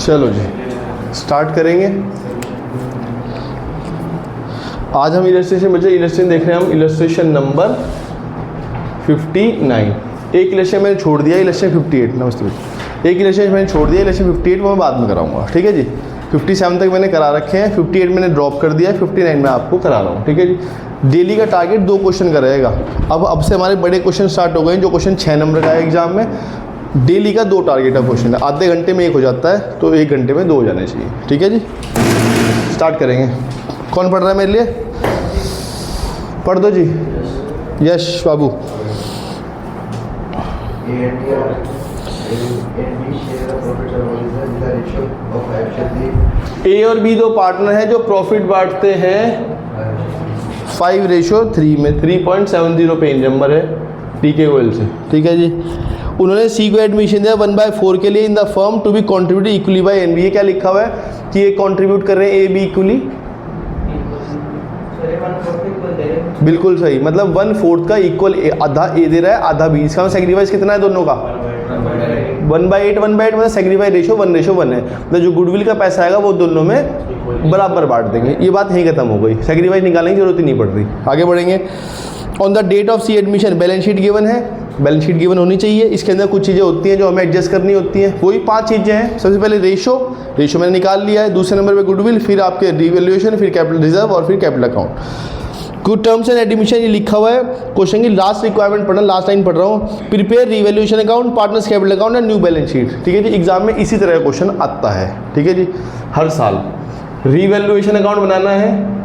चलो जी स्टार्ट करेंगे। आज हम इलस्ट्रेशन बच्चे इलस्ट्रेशन देख रहे हैं हम इलस्ट्रेशन नंबर 59। एक इलस्ट्रेशन मैंने छोड़ दिया इलस्ट्रेशन 58। नमस्ते बच्चे। एक इलस्ट्रेशन मैंने छोड़ दिया इलस्ट्रेशन 58 वो मैं बाद में कराऊंगा, ठीक है जी। 57 तक मैंने करा रखे हैं, 58 मैंने ड्रॉप कर दिया है, 59 में आपको करा रहा हूँ, ठीक है जी। डेली का टारगेट 2 क्वेश्चन का रहेगा। अब से हमारे बड़े क्वेश्चन स्टार्ट हो गए जो क्वेश्चन 6 नंबर का है एग्जाम में। डेली का 2 टारगेट का क्वेश्चन है, आधे घंटे में 1 हो जाता है, तो 1 घंटे में 2 हो जाने चाहिए, ठीक है जी। स्टार्ट करेंगे। कौन पढ़ रहा है मेरे लिए? पढ़ दो जी। यश बाबू। ए और बी 2 पार्टनर हैं जो प्रॉफिट बांटते हैं 5:3 में। 3.70 पे नंबर है टीके गोयल से, ठीक है जी। उन्होंने सी को एडमिशन दिया 1/4 के लिए in the firm to be contribute equally by and B. ये क्या लिखा हुआ है कि ये कॉन्ट्रीब्यूट कर रहे हैं ए बी इक्वली। बिल्कुल सही, मतलब 1/4 का इक्वल आधा ए दे रहा है आधा बी। इसका सेक्रीफाइस कितना है दोनों का? 1/8 मतलब सेक्रीफाइस रेशो 1:1 है। मतलब जो गुडविल का पैसा आएगा वो दोनों में बराबर बांट देंगे। ये बात यहीं खत्म हो गई, सेक्रीफाइस निकालने की जरूरत ही नहीं पड़ रही। आगे बढ़ेंगे। On the date of C admission balance sheet given है, बैलेंस शीट गिवन होनी चाहिए। इसके अंदर कुछ चीज़ें होती हैं जो हमें एडजस्ट करनी होती हैं। वही 5 चीज़ें हैं। सबसे पहले रेशो मैंने निकाल लिया है। दूसरे नंबर पे गुडविल, फिर आपके रिवैल्यूएशन, फिर कैपिटल रिजर्व और फिर capital account. Good terms and admission ये लिखा हुआ है। क्वेश्चन की लास्ट रिक्वायरमेंट पढ़ना, लास्ट लाइन पढ़ रहा हूँ। Prepare revaluation account, partners capital account and new balance sheet, ठीक है जी। एग्जाम में इसी तरह का क्वेश्चन आता है, ठीक है जी, हर साल। रिवैल्यूएशन अकाउंट बनाना है।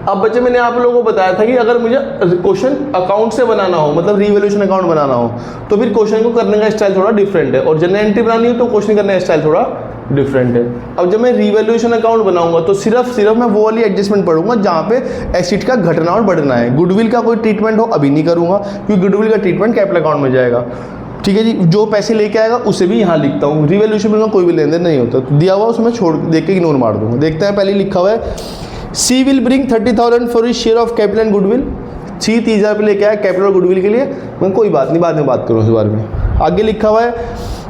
अब बच्चे मैंने आप लोगों को बताया था कि अगर मुझे क्वेश्चन अकाउंट से बनाना हो, मतलब रिवैल्यूएशन अकाउंट बनाना हो, तो फिर क्वेश्चन को करने का स्टाइल थोड़ा डिफरेंट है। और जनरल एंट्री बनानी हो तो क्वेश्चन करने का स्टाइल थोड़ा डिफरेंट है। अब जब मैं रिवैल्यूएशन अकाउंट बनाऊंगा तो सिर्फ मैं वो वाली एडजस्टमेंट पढ़ूंगा जहाँ पे एसेट का घटना और बढ़ना है। गुडविल का कोई ट्रीटमेंट हो अभी नहीं करूँगा, क्योंकि गुडविल का ट्रीटमेंट कैपिटल अकाउंट में जाएगा, ठीक है जी। जो पैसे लेके आएगा उसे भी यहाँ लिखता हूँ। रिवैल्यूएशन में कोई भी लेन देन नहीं होता, तो दिया हुआ उसमें छोड़ देख के इग्नोर मार दूँगा। देखते हैं, पहले लिखा हुआ है C will bring 30,000 for his share of capital and goodwill. C 30,000 पे लेके आया कैपिटल और गुडविल के लिए। मैं कोई बात नहीं, बाद में बात करूँ इस बारे में। आगे लिखा हुआ है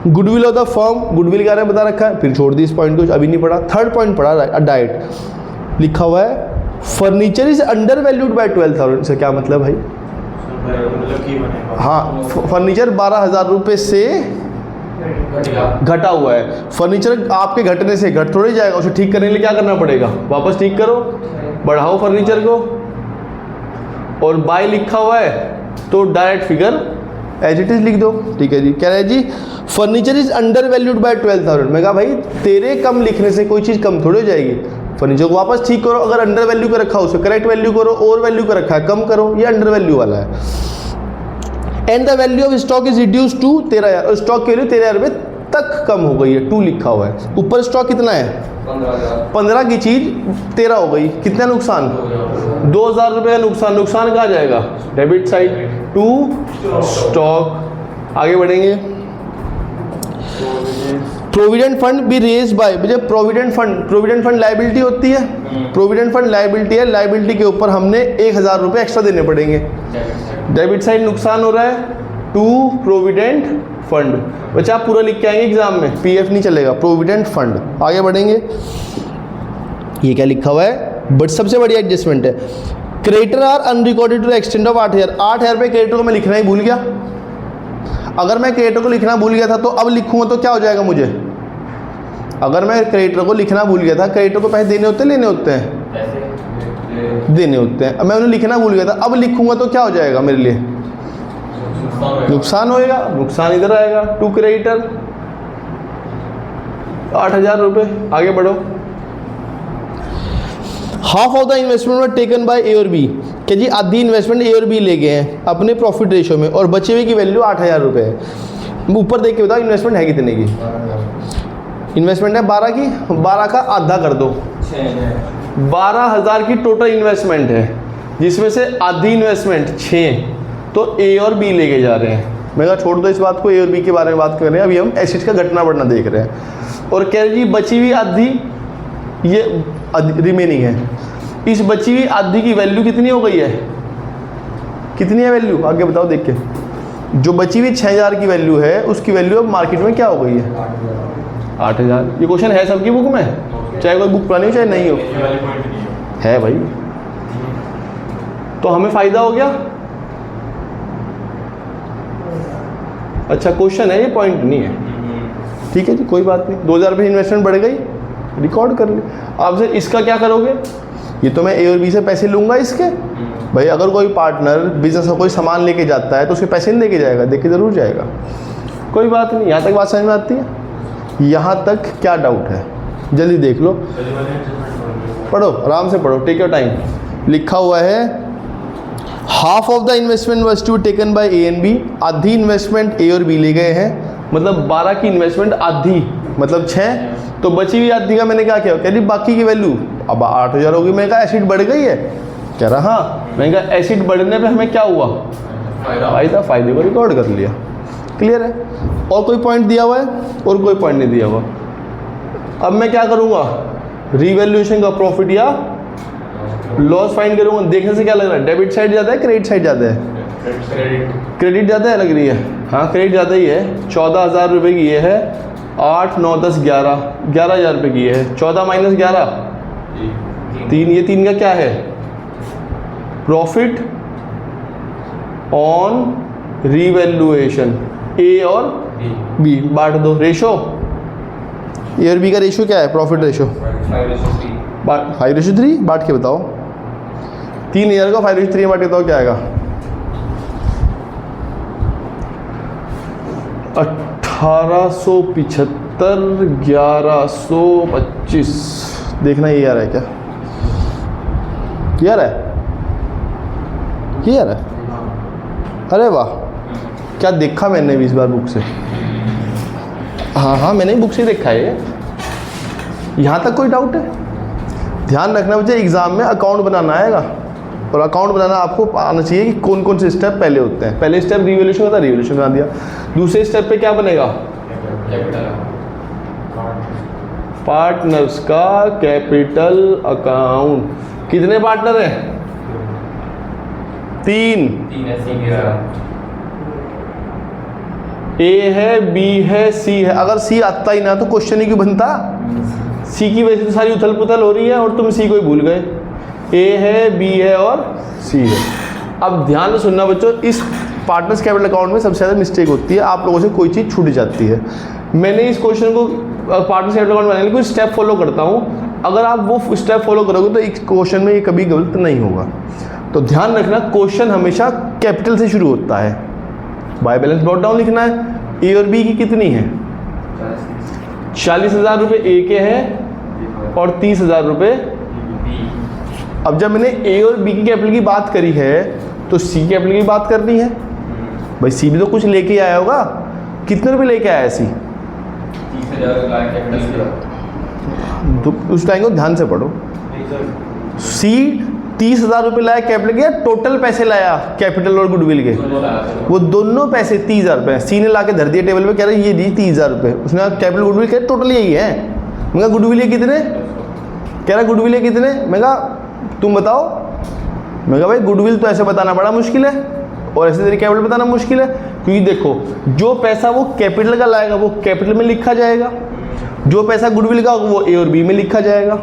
goodwill of the firm, goodwill के बारे में बता रखा है, फिर छोड़ दी इस पॉइंट को, अभी नहीं पढ़ा। थर्ड पॉइंट पढ़ा, डाइट लिखा हुआ है furniture is undervalued by 12,000। से क्या मतलब भाई? हाँ, फर्नीचर 12,000 रुपये से घटा हुआ है। फर्नीचर आपके घटने से घट थोड़ी जाएगा, उसे ठीक करने के लिए क्या करना पड़ेगा? वापस ठीक करो, बढ़ाओ फर्नीचर को। और बाय लिखा हुआ है तो direct figure as it is लिख दो, ठीक है जी। कह रहे हैं जी furniture is undervalued by 12,000। मैं कहा भाई तेरे कम लिखने से कोई चीज़ कम थोड़ी हो जाएगी। फर्नीचर को वापस ठीक करो, अगर अंडर वैल्यू का रखा हो उसे करेक्ट वैल्यू करो, ओवर वैल्यू का रखा है कम करो, ये अंडर वैल्यू वाला है। And the value of stock is reduce to 13,000, और स्टॉक की वैल्यू 13,000 रुपये तक कम हो गई है। 2 लिखा हुआ है। ऊपर स्टॉक कितना है? 15 की चीज 13 हो गई, कितना नुकसान? 2,000 रुपये का नुकसान। नुकसान कहाँ जाएगा? Debit side to stock. आगे बढ़ेंगे। Provident fund be raise by, मुझे प्रोविडेंट फंड लायबिलिटी होती है। प्रोविडेंट फंड लायबिलिटी है, लायबिलिटी के ऊपर हमने 1,000 रुपये एक्स्ट्रा देने पड़ेंगे। डेबिट साइड नुकसान हो रहा है टू प्रोविडेंट फंड। बच्चा आप पूरा लिख के आएंगे एग्जाम में, पीएफ नहीं चलेगा, प्रोविडेंट फंड। आगे बढ़ेंगे। ये क्या लिखा हुआ है? बट सबसे बड़ी एडजस्टमेंट है creditor are unrecorded to extend of 8,000। 8,000 रुपये क्रेडिटर को मैं लिखना ही भूल गया। अगर मैं क्रेडिटर को लिखना भूल गया था तो अब लिखूंगा तो क्या हो जाएगा मुझे? अगर मैं क्रेडिटर को लिखना भूल गया था, क्रेडिटर को पैसे देने होते हैं लेने होते हैं? देने होते हैं। अब मैं उन्हें लिखना भूल गया था, अब लिखूंगा तो क्या हो जाएगा मेरे लिए? नुकसान होएगा। नुकसान इधर आएगा टू क्रेडिटर 8,000 रुपये। आगे बढ़ो। Half of the investment were taken by A और बी, कि जी आधी इन्वेस्टमेंट ए और बी ले गए हैं अपने प्रॉफिट रेशो में, और बचे हुए की वैल्यू 8,000 रुपये है। ऊपर देख के बताओ इन्वेस्टमेंट है कितने की? इन्वेस्टमेंट है 12 की। 12 का आधा कर दो, 12,000 की टोटल इन्वेस्टमेंट है, जिसमें से आधी इन्वेस्टमेंट 6 तो ए और बी लेके जा रहे हैं। मैं कहा छोड़ दो इस बात को, ए और बी के बारे में बात कर रहे हैं। अभी हम एसेट का घटना बढ़ना देख रहे हैं। और कह रहे जी बची हुई आधी ये रिमेनिंग है। इस बची हुई आधी की वैल्यू कितनी हो गई है? कितनी है वैल्यू? आगे बताओ देख के। जो बची हुई 6,000 की वैल्यू है उसकी वैल्यू अब मार्केट में क्या हो गई है? 8000। ये क्वेश्चन है सबकी बुक में, चाहे कोई बुक पुरानी हो चाहे नहीं हो, है भाई। तो हमें फ़ायदा हो गया। अच्छा क्वेश्चन है, ये पॉइंट नहीं है। ठीक है जी, कोई बात नहीं। 2000 रुपये इन्वेस्टमेंट बढ़ गई, रिकॉर्ड कर ली। आपसे इसका क्या करोगे? ये तो मैं ए और बी से पैसे लूँगा इसके। भाई अगर कोई पार्टनर बिजनेस का कोई सामान लेके जाता है तो उसके पैसे नहीं लेके जाएगा, देके ज़रूर जाएगा। कोई बात नहीं, यहाँ तक बात समझ में आती है? यहाँ तक क्या डाउट है? जल्दी देख लो, पढ़ो, आराम से पढ़ो, टेक योर टाइम। लिखा हुआ है half of the investment was to taken by A and B. आधी इन्वेस्टमेंट ए और बी ले गए हैं, मतलब 12 की इन्वेस्टमेंट आधी मतलब 6, तो बची हुई आधी का मैंने क्या किया? कह रही बाकी की वैल्यू अब 8000 होगी। मैंने कहा एसिड बढ़ गई है, कह रहा हाँ। मैंने कहा एसिड बढ़ने पे हमें क्या हुआ? फायदा। फायदे को रिकॉर्ड कर लिया। क्लियर है? और कोई पॉइंट दिया हुआ है? और कोई पॉइंट नहीं दिया हुआ। अब मैं क्या करूँगा? रीवैल्यूएशन का प्रॉफिट या लॉस फाइंड करूँगा। देखने से क्या लग रहा है? डेबिट साइड ज़्यादा है, क्रेडिट साइड ज़्यादा है? क्रेडिट ज़्यादा है लग रही है। हाँ क्रेडिट ज़्यादा ही है। 14,000 रुपये की ये है, 8, 9, 10, 11,000 रुपये की है। 14 माइनस 11 3, ये 3 का क्या है? Profit on revaluation. ए और बी बांट दो, रेशो ए और बी का रेशो क्या है? Profit ratio 5:3। बांट के बताओ, 3000 का 5:3 बांट के बताओ क्या आएगा? 1875, 1125। देखना ये आ रहा है क्या? ये आ रहा है? ये आ रहा है? अरे वाह, क्या देखा मैंने भी इस बार बुक से। हाँ मैंने बुक से देखा है। यहाँ तक कोई डाउट है? ध्यान रखना बच्चे, एग्जाम में अकाउंट बनाना आएगा, और अकाउंट बनाना आपको आना चाहिए कि कौन कौन से स्टेप पहले होते हैं। पहले स्टेप रिवैल्यूएशन होता है, रिवैल्यूएशन बना दिया। दूसरे स्टेप पे क्या बनेगा? पार्टनर्स का कैपिटल अकाउंट। कितने पार्टनर हैं? 3। ए है, बी है, सी है। अगर सी आता ही ना तो क्वेश्चन ही क्यों बनता? सी की वजह से तो सारी उथल पुथल हो रही है और तुम सी को ही भूल गए। ए है, बी है और सी है। अब ध्यान से सुनना बच्चों, इस पार्टनर्स कैपिटल अकाउंट में सबसे ज़्यादा मिस्टेक होती है, आप लोगों से कोई चीज़ छूट जाती है। मैंने इस क्वेश्चन को पार्टनर्स कैपिटल अकाउंट बनाने के लिए कुछ स्टेप फॉलो करता हूँ। अगर आप वो स्टेप फॉलो करोगे तो इस क्वेश्चन में ये कभी गलत नहीं होगा। तो ध्यान रखना, क्वेश्चन हमेशा कैपिटल से शुरू होता है। बाय बैलेंस ब्रॉट डाउन लिखना है। ए और बी की कितनी है? 40,000 रुपये ए के हैं और 30,000 रुपये। अब जब मैंने ए और बी की कैपिटल की बात करी है तो सी कैपिटल की बात करनी है। भाई सी भी तो कुछ लेके आया होगा। कितने रुपए लेके आया सी? 30,000 तो उस टाइम को ध्यान से पढ़ो। सी 30,000 रुपये लाया कैपिटल के, टोटल पैसे लाया कैपिटल और गुडविल के? वो दोनों पैसे 30,000 रुपये। सी ने ला के धर दिए टेबल पे, कह रहे ये दी 30,000 रुपये। उसने कहा कैपिटल गुडविल के टोटल यही है। मैं कहा गुडविल ये कितने? कह रहा गुडविल ये कितने? मैं कहा तुम बताओ। मैं कहा भाई गुडविल तो ऐसे बताना बड़ा मुश्किल है और ऐसे तेरी कैपिटल बताना मुश्किल है, क्योंकि देखो जो पैसा वो कैपिटल का लाएगा वो कैपिटल में लिखा जाएगा, जो पैसा गुडविल का वो ए और बी में लिखा जाएगा।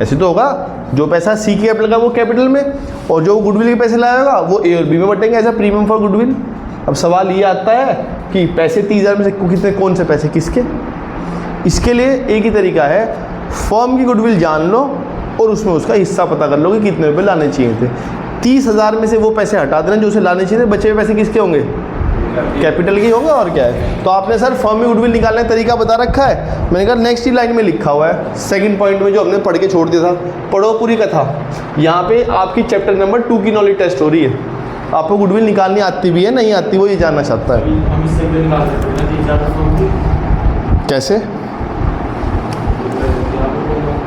ऐसे तो होगा, जो पैसा सी की कैपिटल का वो कैपिटल में, और जो गुडविल के पैसे लाएगा वो ए और बी में बटेंगे as a premium for goodwill. अब सवाल ये आता है कि पैसे 30,000 में से कितने, कौन से पैसे किसके? इसके लिए एक ही तरीका है, फर्म की गुडविल जान लो और उसमें उसका हिस्सा पता कर लो कि कितने रुपये लाने चाहिए थे। 30,000 में से वो पैसे हटा देना जो उसे लाने चाहिए थे, बचे हुए पैसे किसके होंगे? कैपिटल के होंगे। और क्या है? तो आपने सर फर्म में गुडविल निकालने का तरीका बता रखा है। मैंने कहा नेक्स्ट ही लाइन में लिखा हुआ है, सेकंड पॉइंट में जो हमने पढ़ के छोड़ दिया था। पढ़ो पूरी कथा। यहाँ पे आपकी चैप्टर नंबर 2 की नॉलेज टेस्ट हो रही है। आपको गुडविल निकालनी आती भी है नहीं आती, वो ये जानना चाहता है। कैसे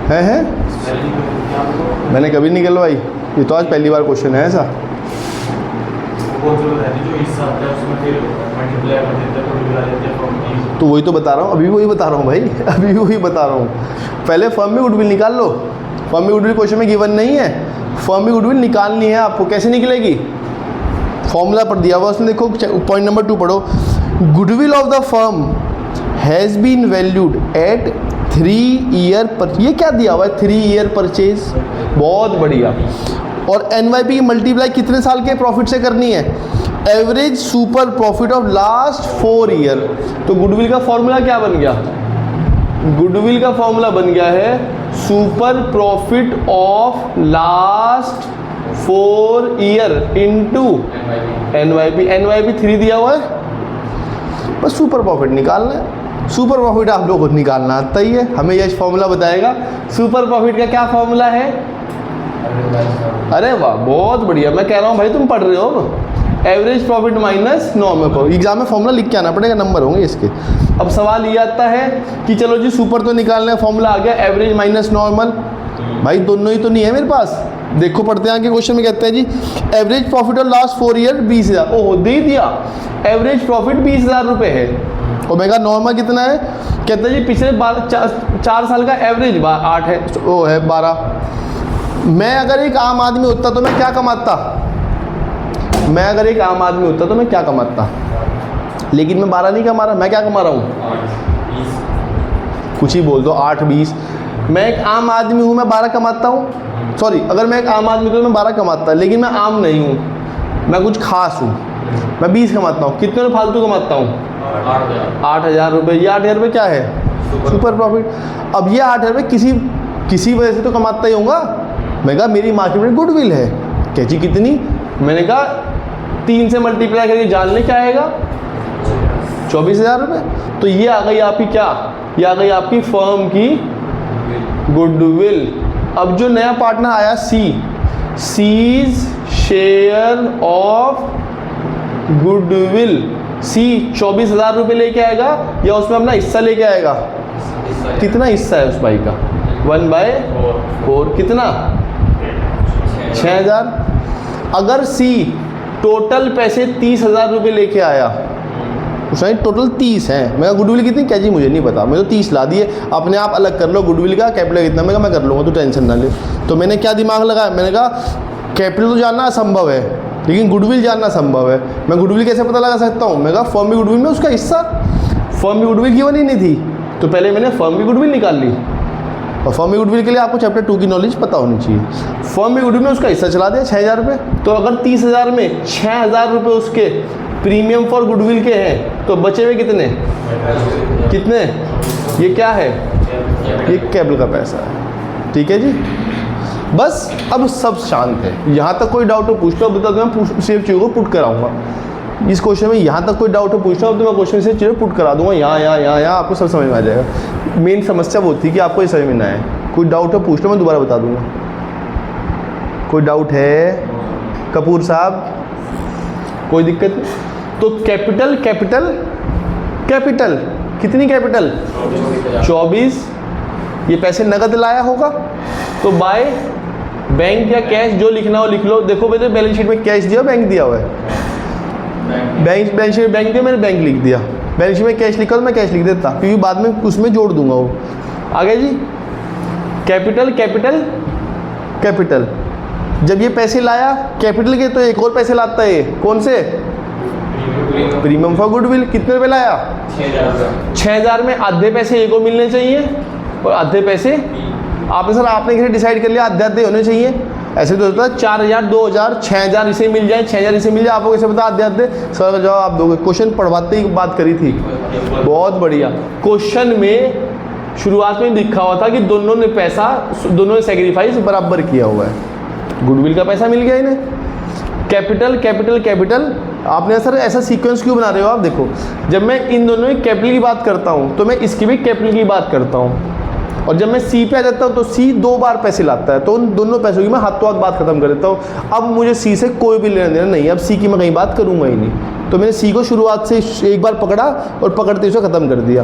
है? मैंने कभी नहीं निकलवाई, ये तो आज पहली बार क्वेश्चन है ऐसा। तो वही तो बता रहा हूँ, अभी वही बता रहा हूँ भाई, अभी वही बता रहा हूँ। पहले फर्म में गुडविल निकाल लो। फर्म में गुडविल क्वेश्चन में गिवन नहीं है, फर्म में गुडविल निकालनी है आपको। कैसे निकलेगी? फॉर्मूला पर दिया हुआ उसमें, देखो पॉइंट नंबर 2 पढ़ो। Goodwill of the firm has been valued at 3 year पर, ये क्या दिया हुआ है 3 ईयर परचेज, बहुत बढ़िया। और NYP की मल्टीप्लाई कितने साल के प्रॉफिट से करनी है, average super profit of last 4 year. तो गुडविल का फॉर्मूला क्या बन गया, गुडविल का फॉर्मूला बन गया है super profit of last 4 year into NYP। NYP 3 दिया हुआ है, बस सुपर प्रॉफिट निकालना है। सुपर प्रॉफिट आप लोगों को निकालना आता ही है, हमें यह फॉर्मूला बताएगा। सुपर प्रॉफिट का क्या फॉर्मूला है, अरे वाह बहुत बढ़िया, मैं कह रहा हूँ भाई तुम पढ़ रहे हो। Average profit minus normal profit, exam में फॉर्मूला लिख के आना पड़ेगा, नंबर होंगे इसके। अब सवाल ये आता है कि चलो जी सुपर तो निकालना है, फॉर्मूला आ गया एवरेज माइनस नॉर्मल, भाई दोनों ही तो नहीं है मेरे पास। देखो पढ़ते हैं आगे क्वेश्चन में, कहते हैं जी average profit of last 4 year 20,000, ओहो दे दिया, एवरेज प्रॉफिट 20,000 रुपये है। और मैं कहा नॉर्मल कितना है, कहते हैं जी पिछले 4 साल का एवरेज 8 है, वो है 12। मैं अगर एक आम आदमी होता तो मैं क्या कमाता, मैं अगर एक आम आदमी होता तो मैं क्या कमाता, लेकिन मैं 12 नहीं कमा रहा, मैं क्या कमा रहा हूँ, कुछ ही बोल दो 8 20। मैं एक आम आदमी हूँ, मैं 12 कमाता हूँ, सॉरी अगर मैं एक आम आदमी तो मैं 12 कमाता, लेकिन मैं आम नहीं हूँ, मैं कुछ खास हूँ, मैं 20 कमाता हूँ। कितने में फालतू कमाता हूँ, 8,000 रुपये। ये 8,000 रुपये क्या है, सुपर प्रॉफिट। अब ये 8,000 रुपये किसी वजह से तो कमाता ही होगा। मैं कहा मेरी मार्केट में गुडविल है, कैची कितनी, मैंने कहा 3 से मल्टीप्लाई करके जान ले क्या आएगा, 24,000 रुपये। तो ये आ गई आपकी क्या, ये आ गई आपकी फर्म की गुडविल। अब जो नया पार्टनर आया सीज शेयर ऑफ गुडविल, सी 24,000 रुपये लेके आएगा या उसमें अपना हिस्सा लेके आएगा, कितना हिस्सा है उस भाई का, 1/4, कितना 6,000। अगर सी टोटल पैसे 30,000 रुपये लेके आया, उसने टोटल 30 हैं, मैं गुडविल कितनी क्या जी मुझे नहीं पता, मैं तो 30 ला दिए, अपने आप अलग कर लो गुडविल का कैपिटल कितना, मैं कर लूँगा, तो टेंशन ना ले। तो मैंने क्या दिमाग लगाया, मैंने कहा कैपिटल तो जानना असंभव है लेकिन गुडविल जानना संभव है। मैं गुडविल कैसे पता लगा सकता हूँ, मैं कहा फर्म की गुडविल में उसका हिस्सा, फर्म की गुडविल गिवन ही नहीं थी, तो पहले मैंने फर्म की गुडविल निकाल ली। और फर्म की गुडविल के लिए आपको चैप्टर 2 की नॉलेज पता होनी चाहिए। फर्म की गुडविल में उसका हिस्सा चला दिया 6,000 रुपये, तो अगर 30,000 में 6,000 रुपये उसके प्रीमियम फॉर गुडविल के हैं, तो बचे हुए कितने, ये क्या है, ये कैपिटल का पैसा है। ठीक है जी, बस अब सब शांत है। यहाँ तक कोई डाउट हो पूछ लो, बता दो, मैं सेम चीज़ों को पुट कराऊंगा इस क्वेश्चन में। यहाँ तक कोई डाउट हो पूछना हो तो मैं क्वेश्चन से चीज़ें पुट करा दूंगा, यहाँ आपको सब समझ में आ जाएगा। मेन समस्या वो थी कि आपको ये समझ में ना आए। कोई डाउट हो पूछ लो, मैं दोबारा बता दूंगा। कोई डाउट है कपूर साहब, कोई दिक्कत नहीं। तो कैपिटल कितनी कैपिटल 24, ये पैसे नगद लाया होगा, तो बाय बैंक या कैश जो लिखना हो लिख लो। देखो मैंने बैलेंस शीट में कैश दिया, बैंक दिया हुआ है, बैलेंस शीट में बैंक दिया, मैंने बैंक लिख दिया। बैलेंस शीट में कैश लिखा तो मैं कैश लिख देता, क्योंकि बाद में उसमें जोड़ दूंगा वो। आगे जी, कैपिटल जब ये पैसे लाया कैपिटल के, तो एक और पैसे लाता है, कौन से, प्रीमियम फॉर गुडविल। कितने रुपये लाया, 6,000 में आधे पैसे ए को मिलने चाहिए और आधे पैसे आपने कैसे डिसाइड कर लिया आधे होने चाहिए। ऐसे तो होता है 4,000 2,000 6,000 इसे मिल जाए, 6,000 इसे मिल जाए, आपको कैसे पता आधे सर का जवाब आप दोगे। क्वेश्चन पढ़वाते ही बात करी थी, बहुत बढ़िया। क्वेश्चन में शुरुआत में लिखा हुआ था कि दोनों ने सेक्रीफाइस बराबर किया हुआ है। गुडविल का पैसा मिल गया इन्हें। कैपिटल आपने सर ऐसा सीक्वेंस क्यों बना रहे हो आप, देखो जब मैं इन दोनों की कैपिटल की बात करता हूँ तो मैं इसकी भी कैपिटल की बात करता हूँ, और जब मैं सी पे आ जाता हूँ तो सी 2 बार पैसे लाता है, तो उन दोनों पैसों की मैं हाथों हाथ बात खत्म कर देता हूँ। अब मुझे सी से कोई भी लेना देना नहीं, अब सी की मैं कहीं बात करूँगा ही नहीं। तो मैंने सी को शुरुआत से एक बार पकड़ा और पकड़ते उसे ख़त्म कर दिया।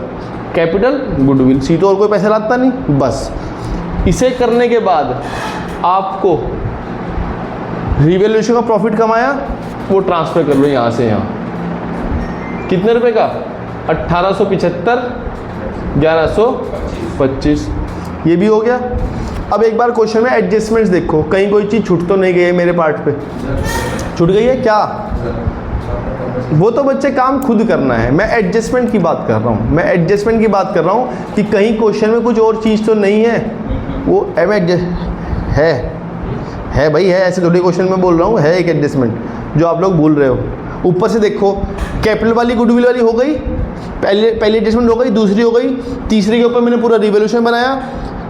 कैपिटल गुडविल, सी तो और कोई पैसे लाता नहीं। बस इसे करने के बाद आपको रिवैल्यूएशन का प्रॉफिट कमाया, वो ट्रांसफ़र कर लो यहाँ से यहाँ। कितने रुपए का, 1875 1125, ये भी हो गया। अब एक बार क्वेश्चन में एडजस्टमेंट्स देखो, कहीं कोई चीज़ छूट तो नहीं गई है मेरे पार्ट पे, छूट गई है क्या, वो तो बच्चे काम खुद करना है, मैं एडजस्टमेंट की बात कर रहा हूँ, मैं एडजस्टमेंट की बात कर रहा हूँ कि कहीं क्वेश्चन में कुछ और चीज़ तो नहीं है, वो एडजस्ट है भाई, है, ऐसे थोड़ी क्वेश्चन में बोल रहा हूँ, है एक एडजस्टमेंट जो आप लोग भूल रहे हो। ऊपर से देखो, कैपिटल वाली गुडविल वाली हो गई, पहली एडजस्टमेंट हो गई, दूसरी हो गई, तीसरी के ऊपर मैंने पूरा रिवोल्यूशन बनाया,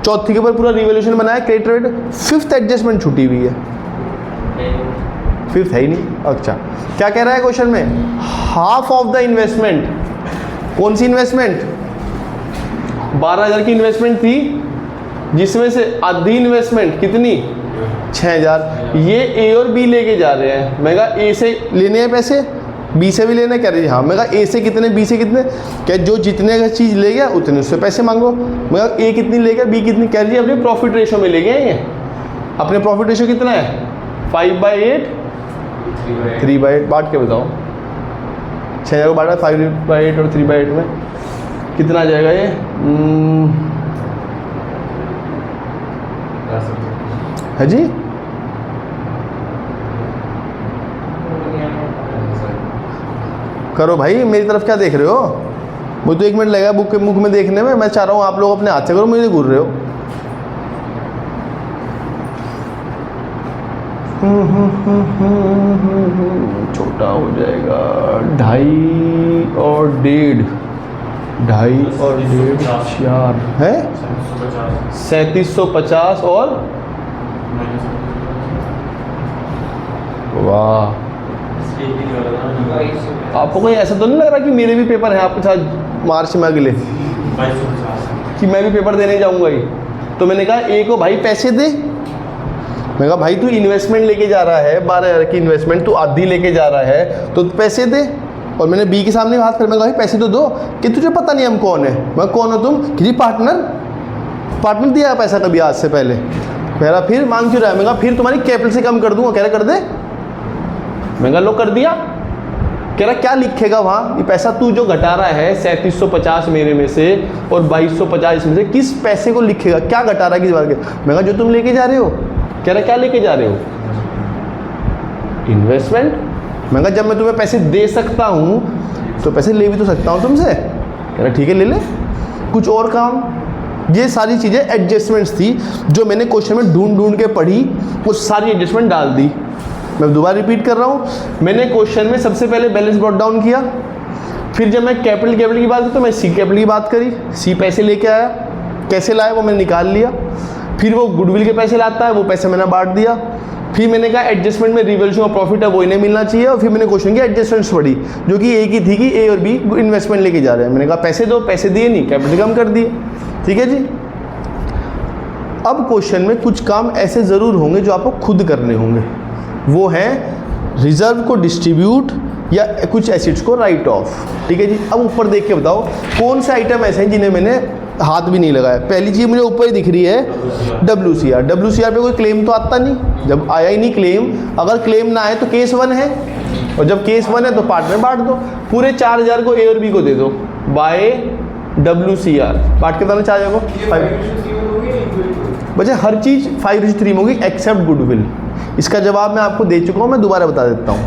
चौथी के ऊपर पूरा रिवोल्यूशन बनाया, क्रेडिट रेट, फिफ्थ एडजस्टमेंट छूटी हुई है, फिफ्थ है ही नहीं। अच्छा, क्या कह रहा है क्वेश्चन में? हाफ ऑफ द इन्वेस्टमेंट, कौन सी इन्वेस्टमेंट? 12,000 की इन्वेस्टमेंट थी, जिसमें से आधी इन्वेस्टमेंट कितनी? 6,000। ये ए और बी लेके जा रहे हैं, मैं कहा ए से लेने हैं पैसे, बी से भी लेना, कह रही हाँ। मैं कहा ए से कितने, बी से कितने? क्या जो जितने का चीज़ ले गया उतने उससे पैसे मांगो। मैं कहा ए कितनी ले गया, बी कितनी? कह रही है अपने प्रॉफिट रेशो में ले गए ये। अपने प्रॉफिट रेशो कितना है? 5/8, 3/8। बांट के बताओ, 6,000 को बांटा 5/8 और 3/8 में कितना आ जाएगा ये? है जी, करो भाई, मेरी तरफ क्या देख रहे हो? मुझे तो 1 मिनट लगेगा बुक के मुख में देखने में, मैं चाह रहा हूँ आप लोग अपने हाथ से करो, मुझे घूर रहे हो। छोटा हो जाएगा, 2.5 और 1.5, 2.5 और 1.5 4 है 3750 और वाह। आपको कोई ऐसा तो नहीं लग रहा कि मेरे भी पेपर हैं आपके साथ मार्च में अगले, कि मैं भी पेपर देने जाऊंगा ही? तो मैंने कहा ए को भाई पैसे दे, मैं कहा भाई तू इन्वेस्टमेंट लेके जा रहा है, 12,000 की इन्वेस्टमेंट तू आधी लेके जा रहा है तो पैसे दे। और मैंने बी के सामने हाथ कर, मैं कहा भाई पैसे तो दो, कि तुझे पता नहीं हम कौन है? मैं कौन हो तुम? कि पार्टनर दिया है पैसा कभी आज से पहले? कह रहा फिर मांग क्यों रहा है? मैं कहा फिर तुम्हारी कैपिटल से कम कर दूंगा। कह रहा कर दे। मैं कहा लो कर दिया। कह रहा क्या लिखेगा वहाँ? ये पैसा तू जो घटा रहा है 3750 मेरे में से और 2250 इसमें से, किस पैसे को लिखेगा? क्या घटा रहा है किस बार के? मैं कहा जो तुम लेके जा रहे हो। कह रहा क्या लेके जा रहे हो? इन्वेस्टमेंट। मैं कहा जब मैं तुम्हें पैसे दे सकता हूँ तो पैसे ले भी तो सकता हूँ तुमसे। कह रहा ठीक है ले ले, कुछ और काम। ये सारी चीज़ें एडजस्टमेंट्स थी जो मैंने क्वेश्चन में ढूंढ के पढ़ी, वो सारी एडजस्टमेंट डाल दी। मैं दोबारा रिपीट कर रहा हूँ, मैंने क्वेश्चन में सबसे पहले बैलेंस ब्रॉट डाउन किया, फिर जब मैं कैपिटल की बात की तो मैं सी कैपिटल की बात करी, सी पैसे लेके आया, कैसे लाया वो मैंने निकाल लिया, फिर वो गुडविल के पैसे लाता है, वो पैसे मैंने बांट दिया, फिर मैंने कहा एडजस्टमेंट में रिवैल्यूएशन ऑफ प्रॉफिट है वो इन्हें मिलना चाहिए, और फिर मैंने क्वेश्चन की एडजस्टमेंट्स पढ़ी जो कि एक ही थी कि ए और बी इन्वेस्टमेंट लेके जा रहे हैं। मैंने कहा पैसे दो, पैसे दिए नहीं, कैपिटल कम कर दिए। ठीक है जी। अब क्वेश्चन में कुछ काम ऐसे ज़रूर होंगे जो आपको खुद करने होंगे, वो है रिजर्व को डिस्ट्रीब्यूट या कुछ एसिड्स को राइट ऑफ। ठीक है जी। अब ऊपर देख के बताओ कौन से आइटम ऐसे हैं जिन्हें मैंने हाथ भी नहीं लगाया। पहली चीज़ मुझे ऊपर ही दिख रही है WCR। WCR पे कोई क्लेम तो आता नहीं, जब आया ही नहीं क्लेम, अगर क्लेम ना आए तो केस 1 है, और जब केस 1 है तो पार्ट में बांट दो, पूरे 4,000 को ए और बी को दे दो बाय WCR। बांट के बताना 4,000 को बच्चे हर चीज़ 5/3 होगी एक्सेप्ट गुडविल। इसका जवाब मैं आपको दे चुका हूँ, मैं दोबारा बता देता हूँ।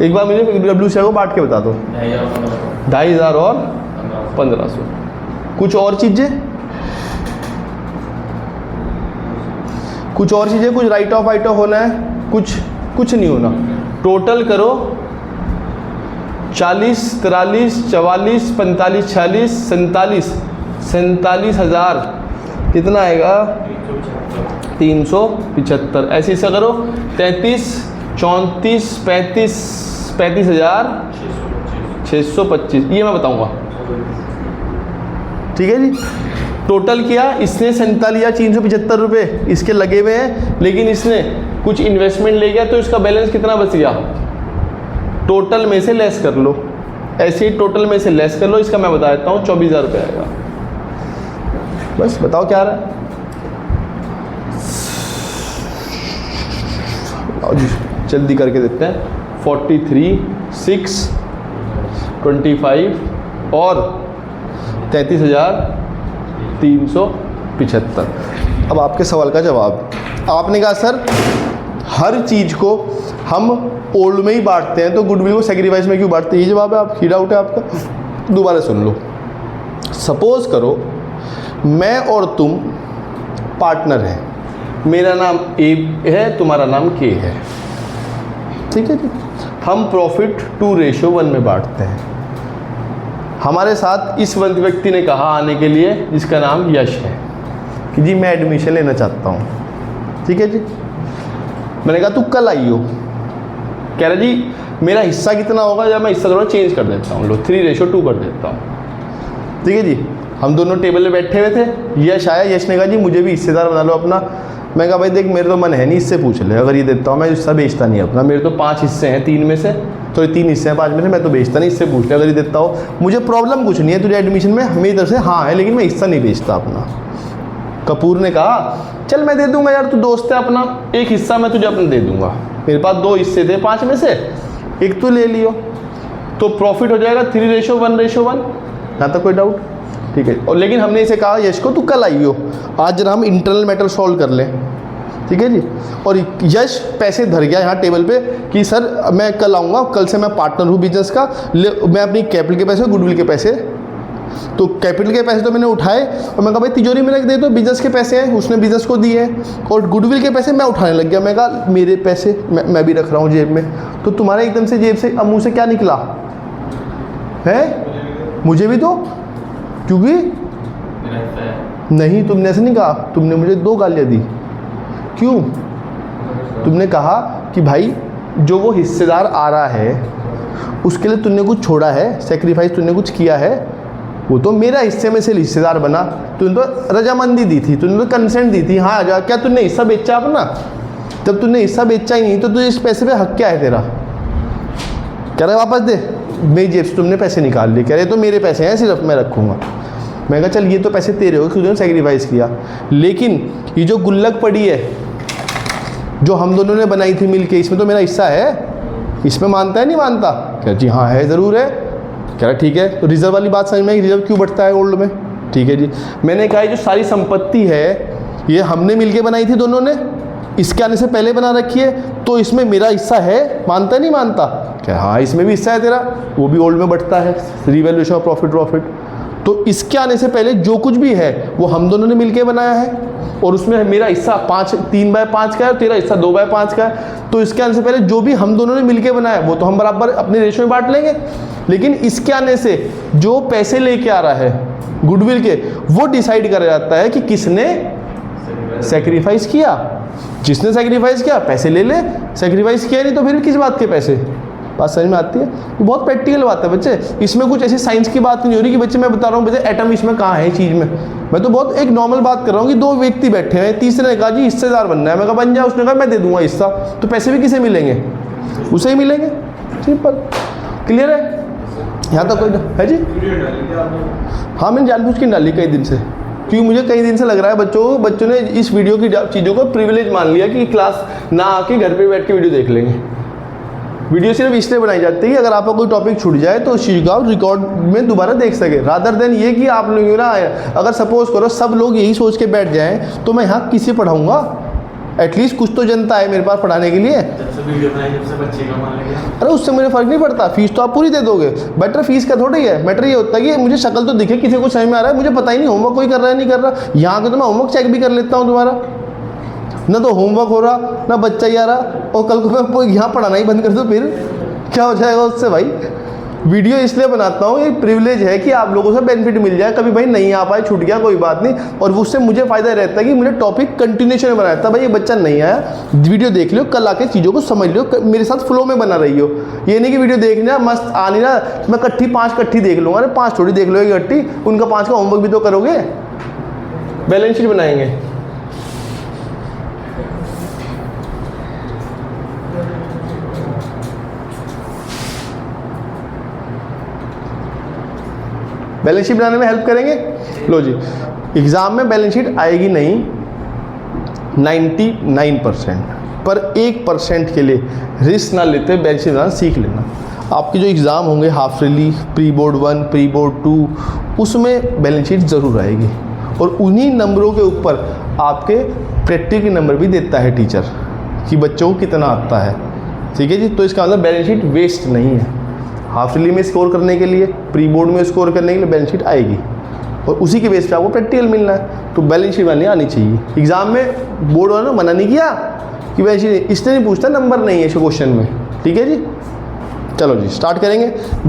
एक बार मुझे WCR को बांट के बता दो। 2,500 और 1,500। कुछ और चीज़ें, कुछ राइट ऑफ वाइट ऑफ होना है, कुछ नहीं होना। टोटल करो 40, 43, 44, 45, 46, 47,000 कितना आएगा? 375। ऐसे ऐसा करो 33, 34, 35,625, ये मैं बताऊंगा। ठीक है जी। टोटल किया इसने 47,375 रुपये इसके लगे हुए हैं, लेकिन इसने कुछ इन्वेस्टमेंट ले गया तो इसका बैलेंस कितना बच गया? टोटल में से लेस कर लो, ऐसे ही टोटल में से लेस कर लो, इसका मैं बता देता हूँ 24,000 रुपये आएगा। बस बताओ क्या आ रहा है? जल्दी करके देते हैं। 43, 6, 25 और 33,375। अब आपके सवाल का जवाब। आपने कहा सर हर चीज़ को हम ओल्ड में ही बांटते हैं, तो गुडविल को सेक्रीफाइस में क्यों बांटते हैं? ये जवाब है आप, ही डाउट है आपका। दोबारा सुन लो। सपोज करो मैं और तुम पार्टनर हैं, मेरा नाम ए है, तुम्हारा नाम के है, ठीक है जी। हम प्रॉफिट 2:1 में बांटते हैं। हमारे साथ इस व्यक्ति ने कहा आने के लिए, जिसका नाम यश है, कि जी मैं एडमिशन लेना चाहता हूँ, ठीक है जी। मैंने कहा तू कल आइयो। कह रहा जी मेरा हिस्सा कितना होगा, जब मैं हिस्सा थोड़ा चेंज कर देता हूँ, लो 3:2 कर देता हूँ, ठीक है जी। हम दोनों टेबल पे बैठे हुए थे, यश आया, यश ने कहा जी मुझे भी हिस्सेदार बना लो अपना। मैं कहा भाई देख मेरे तो मन है नहीं, इससे पूछ ले, अगर ये देता हूँ मैं हिस्सा बेचता नहीं अपना, मेरे तो 5 हिस्से हैं 3 में से, तो 3 हिस्से हैं 5 में से, मैं तो बेचता नहीं, इससे पूछ ले अगर ये देता हो। मुझे प्रॉब्लम कुछ नहीं है तुझे एडमिशन में, मेरी तरफ से हाँ है, लेकिन मैं हिस्सा नहीं बेचता अपना। कपूर ने कहा चल मैं दे दूंगा यार, तू दोस्त है अपना, एक हिस्सा मैं तुझे अपना दे दूंगा, मेरे पास 2 हिस्से थे 5 में से, एक तू ले लियो, तो प्रॉफिट हो जाएगा 3:1:1। यहाँ तक कोई डाउट? ठीक है। और लेकिन हमने इसे कहा यश को तू कल आइयो, आज जरा हम इंटरनल मैटर सॉल्व कर लें, ठीक है जी। और यश पैसे धर गया यहाँ टेबल पे कि सर मैं कल आऊँगा, कल से मैं पार्टनर हूँ बिजनेस का, मैं अपनी कैपिटल के पैसे, गुडविल के पैसे, तो कैपिटल के पैसे तो मैंने उठाए और मैं कहा भाई तिजोरी में रख दे, तो बिजनेस के पैसे हैं, उसने बिजनेस को दिए, और गुडविल के पैसे मैं उठाने लग गया। मैं कहा मेरे पैसे मैं भी रख रहा हूँ जेब में, तो तुम्हारे एकदम से जेब से अब मुँह से क्या निकला है? मुझे भी दो, क्योंकि नहीं तुमने ऐसे नहीं कहा, तुमने मुझे 2 गालियाँ दी। क्यों? तुमने कहा कि भाई जो वो हिस्सेदार आ रहा है उसके लिए तूने कुछ छोड़ा है, सेक्रीफाइस तूने कुछ किया है, वो तो मेरा हिस्से में से हिस्सेदार बना, तूने तो रजामंदी दी थी, तूने तो कंसेंट दी थी, हाँ आजा। क्या तूने हिस्सा बेचा अपना? जब तूने हिस्सा बेचा ही नहीं तो तुझे इस पैसे पे हक क्या है तेरा? कह रहा वापस दे, मेरी जेब से तुमने पैसे निकाल लिए। कह रहे तो मेरे पैसे हैं, सिर्फ मैं रखूँगा। मैं कहा चल ये तो पैसे तेरे हो, तुझे सेक्रीफाइस किया, लेकिन ये जो गुल्लक पड़ी है जो हम दोनों ने बनाई थी मिल के, इसमें तो मेरा हिस्सा है, इसमें मानता है नहीं मानता? कह जी हाँ है, ज़रूर है। कह रहा ठीक है, तो रिजर्व वाली बात समझ में आई, रिजर्व क्यों बढ़ता है ओल्ड में? ठीक है जी। मैंने कहा जो सारी संपत्ति है ये हमने मिलके बनाई थी दोनों ने, इसके आने से पहले बना रखी है, तो इसमें मेरा हिस्सा है, मानता नहीं मानता? क्या हाँ इसमें भी हिस्सा है तेरा, वो भी ओल्ड में बढ़ता है, रिवैल्यूएशन ऑफ प्रॉफिट। तो इसके आने से पहले जो कुछ भी है वो हम दोनों ने मिलके बनाया है, और उसमें मेरा हिस्सा 3/5 का है और तेरा हिस्सा 2/5 का है। तो इसके आने से पहले जो भी हम दोनों ने मिलके बनाया वो तो हम बराबर अपने रेशो में बांट लेंगे, लेकिन इसके आने से जो पैसे लेके आ रहा है गुडविल के, वो डिसाइड करा जाता है कि किसने सेक्रीफाइस किया। जिसने सेक्रीफाइस किया पैसे ले ले, सेक्रीफाइस किया नहीं तो फिर किस बात के पैसे? बात समझ में आती है? ये बहुत प्रैक्टिकल बात है बच्चे, इसमें कुछ ऐसी साइंस की बात नहीं हो रही कि बच्चे मैं बता रहा हूँ बच्चे एटम इसमें कहाँ है चीज़ में। मैं तो बहुत एक नॉर्मल बात कर रहा हूँ कि 2 व्यक्ति बैठे हैं, तीसरे ने कहा जी हिस्सेदार बनना है, मैं कहा बन जाए, उसने कहा मैं दे दूंगा हिस्सा, तो पैसे भी किसे मिलेंगे? उसे ही मिलेंगे। सिंपल, क्लियर है? यहाँ तक कोई है जी? हाँ मैंने जानबूझ के डाली कई दिन से, क्योंकि मुझे कई दिन से लग रहा है बच्चों ने इस वीडियो की चीज़ों को प्रिविलेज मान लिया कि क्लास ना आके घर पे बैठ के वीडियो देख लेंगे। वीडियो सिर्फ इसलिए बनाई जाती है कि अगर आपका कोई टॉपिक छूट जाए तो उस चीज़ को आप रिकॉर्ड में दोबारा देख सके, रादर देन ये कि आप लोग ना, अगर सपोज करो सब लोग यही सोच के बैठ जाएं तो मैं यहाँ किसे पढ़ाऊँगा? एटलीस्ट कुछ तो जनता है मेरे पास पढ़ाने के लिए। अरे उससे मुझे फ़र्क नहीं पड़ता, फीस तो आप पूरी दे दोगे, बेटर फीस का थोड़ा ही है, बेटर ये होता है कि मुझे शक्ल तो दिखे, किसी को समझ में आ रहा है, मुझे पता ही नहीं होमवर्क कोई कर रहा है नहीं कर रहा। यहाँ के तो मैं होमवर्क चेक भी कर लेता हूँ तुम्हारा, ना तो होमवर्क हो रहा ना बच्चा ही आ रहा, और कल को मैं यहाँ पढ़ाना ही बंद कर दूँ फिर क्या हो जाएगा उससे? भाई वीडियो इसलिए बनाता हूँ, ये प्रिविलेज है कि आप लोगों से बेनिफिट मिल जाए, कभी भाई नहीं आ पाए छूट गया कोई बात नहीं, और उससे मुझे फ़ायदा रहता है कि मुझे टॉपिक कंटिन्यूशन में बनाया था। भाई ये बच्चा नहीं आया, वीडियो देख लो, कल आके चीज़ों को समझ लो, मेरे साथ फ्लो में बना रही हो। ये नहीं कि वीडियो देखना मस्त आनी ना, मैं 5 इकट्ठी देख लूँगा, अरे 5 थोड़ी देख लो इकट्ठी, उनका 5 का होमवर्क भी तो करोगे, बैलेंस शीट बनाएंगे। बैलेंस शीट बनाने में हेल्प करेंगे। लो जी, एग्ज़ाम में बैलेंस शीट आएगी नहीं 99%, पर 1% के लिए रिस्क ना लेते बैलेंस शीट बनाना सीख लेना। आपके जो एग्ज़ाम होंगे half yearly, pre board 1, pre board 2, उसमें बैलेंस शीट ज़रूर आएगी, और उन्हीं नंबरों के ऊपर आपके प्रैक्टिकल नंबर भी देता है टीचर। कि बच्चों को कितना आता है। ठीक है जी, तो इसका मतलब बैलेंस शीट वेस्ट नहीं है। हाफ ईयरली में स्कोर करने के लिए, प्री बोर्ड में स्कोर करने के लिए बैलेंस शीट आएगी और उसी के बेस पे आपको प्रैक्टिकल मिलना है, तो बैलेंस शीट बनानी आनी चाहिए। एग्जाम में बोर्ड वालों ने मना नहीं किया कि बैलेंस शीट, इसने नहीं पूछता, नंबर नहीं है इस क्वेश्चन में। ठीक है जी, चलो जी स्टार्ट करेंगे।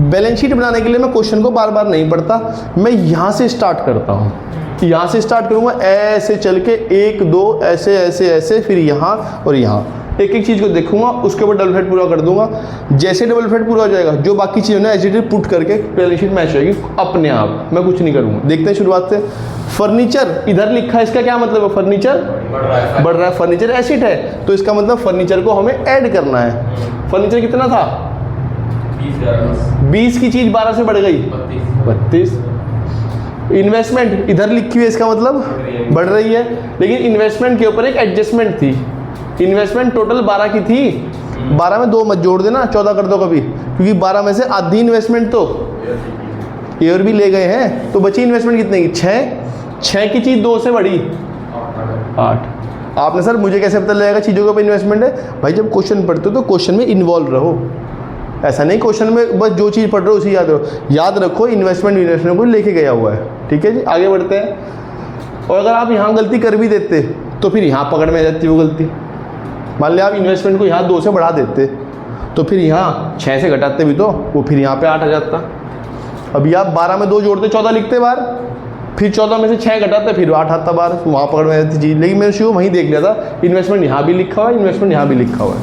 बैलेंस शीट बनाने के लिए मैं क्वेश्चन को बार बार नहीं पढ़ता, मैं यहाँ से स्टार्ट करता हूँ। यहाँ से स्टार्ट करूँगा, ऐसे चल के 1 2 ऐसे ऐसे ऐसे, फिर यहाँ और यहाँ, एक एक चीज़ को देखूंगा, उसके ऊपर डबल फेट पूरा कर दूंगा। जैसे डबल फेट पूरा हो जाएगा, जो बाकी चीज़ें ना एज इट इज पुट करके बैलेंस शीट मैच होगी अपने आप, मैं कुछ नहीं करूँगा। देखते हैं शुरुआत से। फर्नीचर इधर लिखा है, इसका क्या मतलब है? फर्नीचर बढ़ रहा है, फर्नीचर एसिड है, तो इसका मतलब फर्नीचर को हमें ऐड करना है। फर्नीचर कितना था? 20 की चीज़ 12 से बढ़ गई 32। इन्वेस्टमेंट इधर लिखी हुई है, इसका मतलब बढ़ रही है, लेकिन इन्वेस्टमेंट के ऊपर एक एडजस्टमेंट थी। इन्वेस्टमेंट टोटल 12 की थी, 12 में 2 मत जोड़ देना, 14 कर दो कभी, क्योंकि 12 में से आधी इन्वेस्टमेंट तो एयर भी ले गए हैं, तो बची इन्वेस्टमेंट कितने की? 6 की चीज़ 2 से बढ़ी 8। आपने सर मुझे कैसे पता लगेगा चीज़ों के ऊपर इन्वेस्टमेंट है? भाई जब क्वेश्चन पढ़ते हो तो क्वेश्चन में इन्वॉल्व रहो, ऐसा नहीं क्वेश्चन में बस जो चीज़ पढ़ रहे हो उसी याद रखो, इन्वेस्टमेंट को लेके गया हुआ है। ठीक है जी, आगे बढ़ते हैं। और अगर आप यहाँ गलती कर भी देते तो फिर यहाँ पकड़ में आ जाती वो गलती। मान लिया आप इन्वेस्टमेंट को यहाँ 2 से बढ़ा देते, तो फिर यहाँ 6 से घटाते भी तो वो फिर यहाँ पे 8 आ जाता। अभी आप 12 में 2 जोड़ते 14 लिखते बार, फिर 14 में से 6 घटाते फिर 8 आता बार, तो वहाँ पकड़ में जाती चीज़। लेकिन मैंने शुरू वहीं देख लिया था, इन्वेस्टमेंट यहाँ भी लिखा हुआ है, इन्वेस्टमेंट यहाँ भी लिखा हुआ है।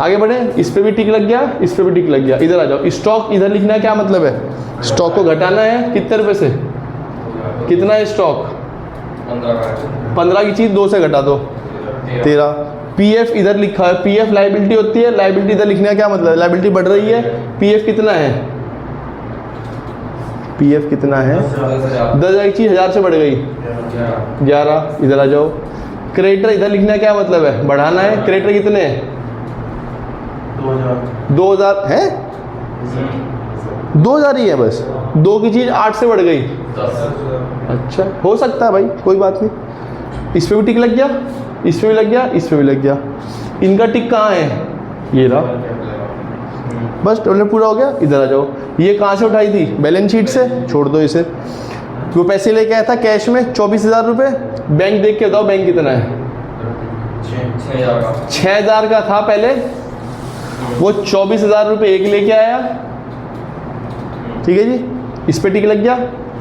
आगे बढ़े, इस पर भी टिक लग गया, इस पर भी टिक लग गया। इधर आ जाओ, स्टॉक इधर लिखना है, क्या मतलब है? स्टॉक को घटाना है, कितने रुपये से? कितना है स्टॉक? 15 की चीज़ 2 से घटा दो 13। पीएफ इधर लिखा है, पीएफ लाइबिलिटी होती है, लाइबिलिटी इधर लिखने का क्या मतलब है? लाइबिलिटी बढ़ रही है, पीएफ कितना है? पीएफ कितना है? 10,000 की चीज़ 1000 से बढ़ गई 11। इधर आ जाओ। क्रेडिटर इधर लिखने का क्या मतलब है? बढ़ाना है। क्रेडिटर कितने हैं? 2000 है, 2000 ही है बस। 2 की चीज़ 8 से बढ़ गई 10। अच्छा, हो सकता है भाई, कोई बात नहीं। इस पर भी टिक लग गया, इस पे भी लग गया, इस पे भी लग गया। इनका टिक कहाँ है? ये रहा, बस टोटल पूरा हो गया। इधर आ जाओ। ये कहाँ से उठाई थी? बैलेंस शीट से, छोड़ दो इसे। वो पैसे लेके आया था कैश में 24,000 रुपये। बैंक देख के बताओ बैंक कितना है? 6,000 का था पहले, वो 24,000 रुपये एक लेके आया। ठीक है जी, इस पे टिक लग गया।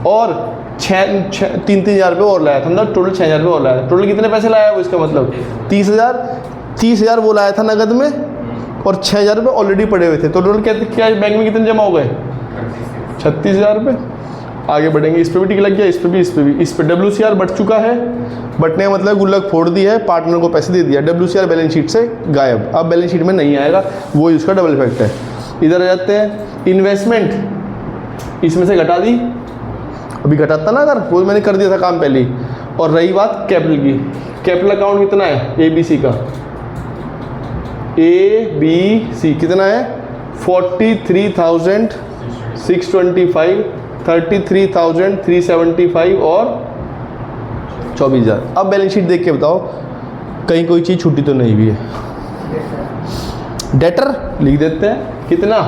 और 3,000 रुपये और लाया था, मतलब टोटल 6,000 रुपये और लाया था। टोटल कितने पैसे लाया वो? इसका मतलब 30,000 वो लाया था नगद में, और 6,000 रुपये ऑलरेडी पड़े हुए थे। तो टोटल क्या बैंक में कितने जमा हो गए? 36,000 रुपये। आगे बढ़ेंगे, इस पर भी टिक लग गया, इस पर भी, इस पर भी। इस पर WCR बढ़ चुका है, बटने का मतलब गुल्लक फोड़ दी है, पार्टनर को पैसे दे दिया। WCR बैलेंस शीट से गायब, अब बैलेंस शीट में नहीं आएगा, वो इसका डबल इफेक्ट है। इधर आ जाते हैं, इन्वेस्टमेंट इसमें से घटा दी, अभी घटाता ना अगर, वो मैंने कर दिया था काम पहले ही। और रही बात कैपिटल की, कैपिटल अकाउंट कितना है? ABC का, ABC कितना है? 43,625, 33,375 और 24,000। अब बैलेंस शीट देख के बताओ कहीं कोई चीज़ छुट्टी तो नहीं भी है। डेटर लिख देते हैं, कितना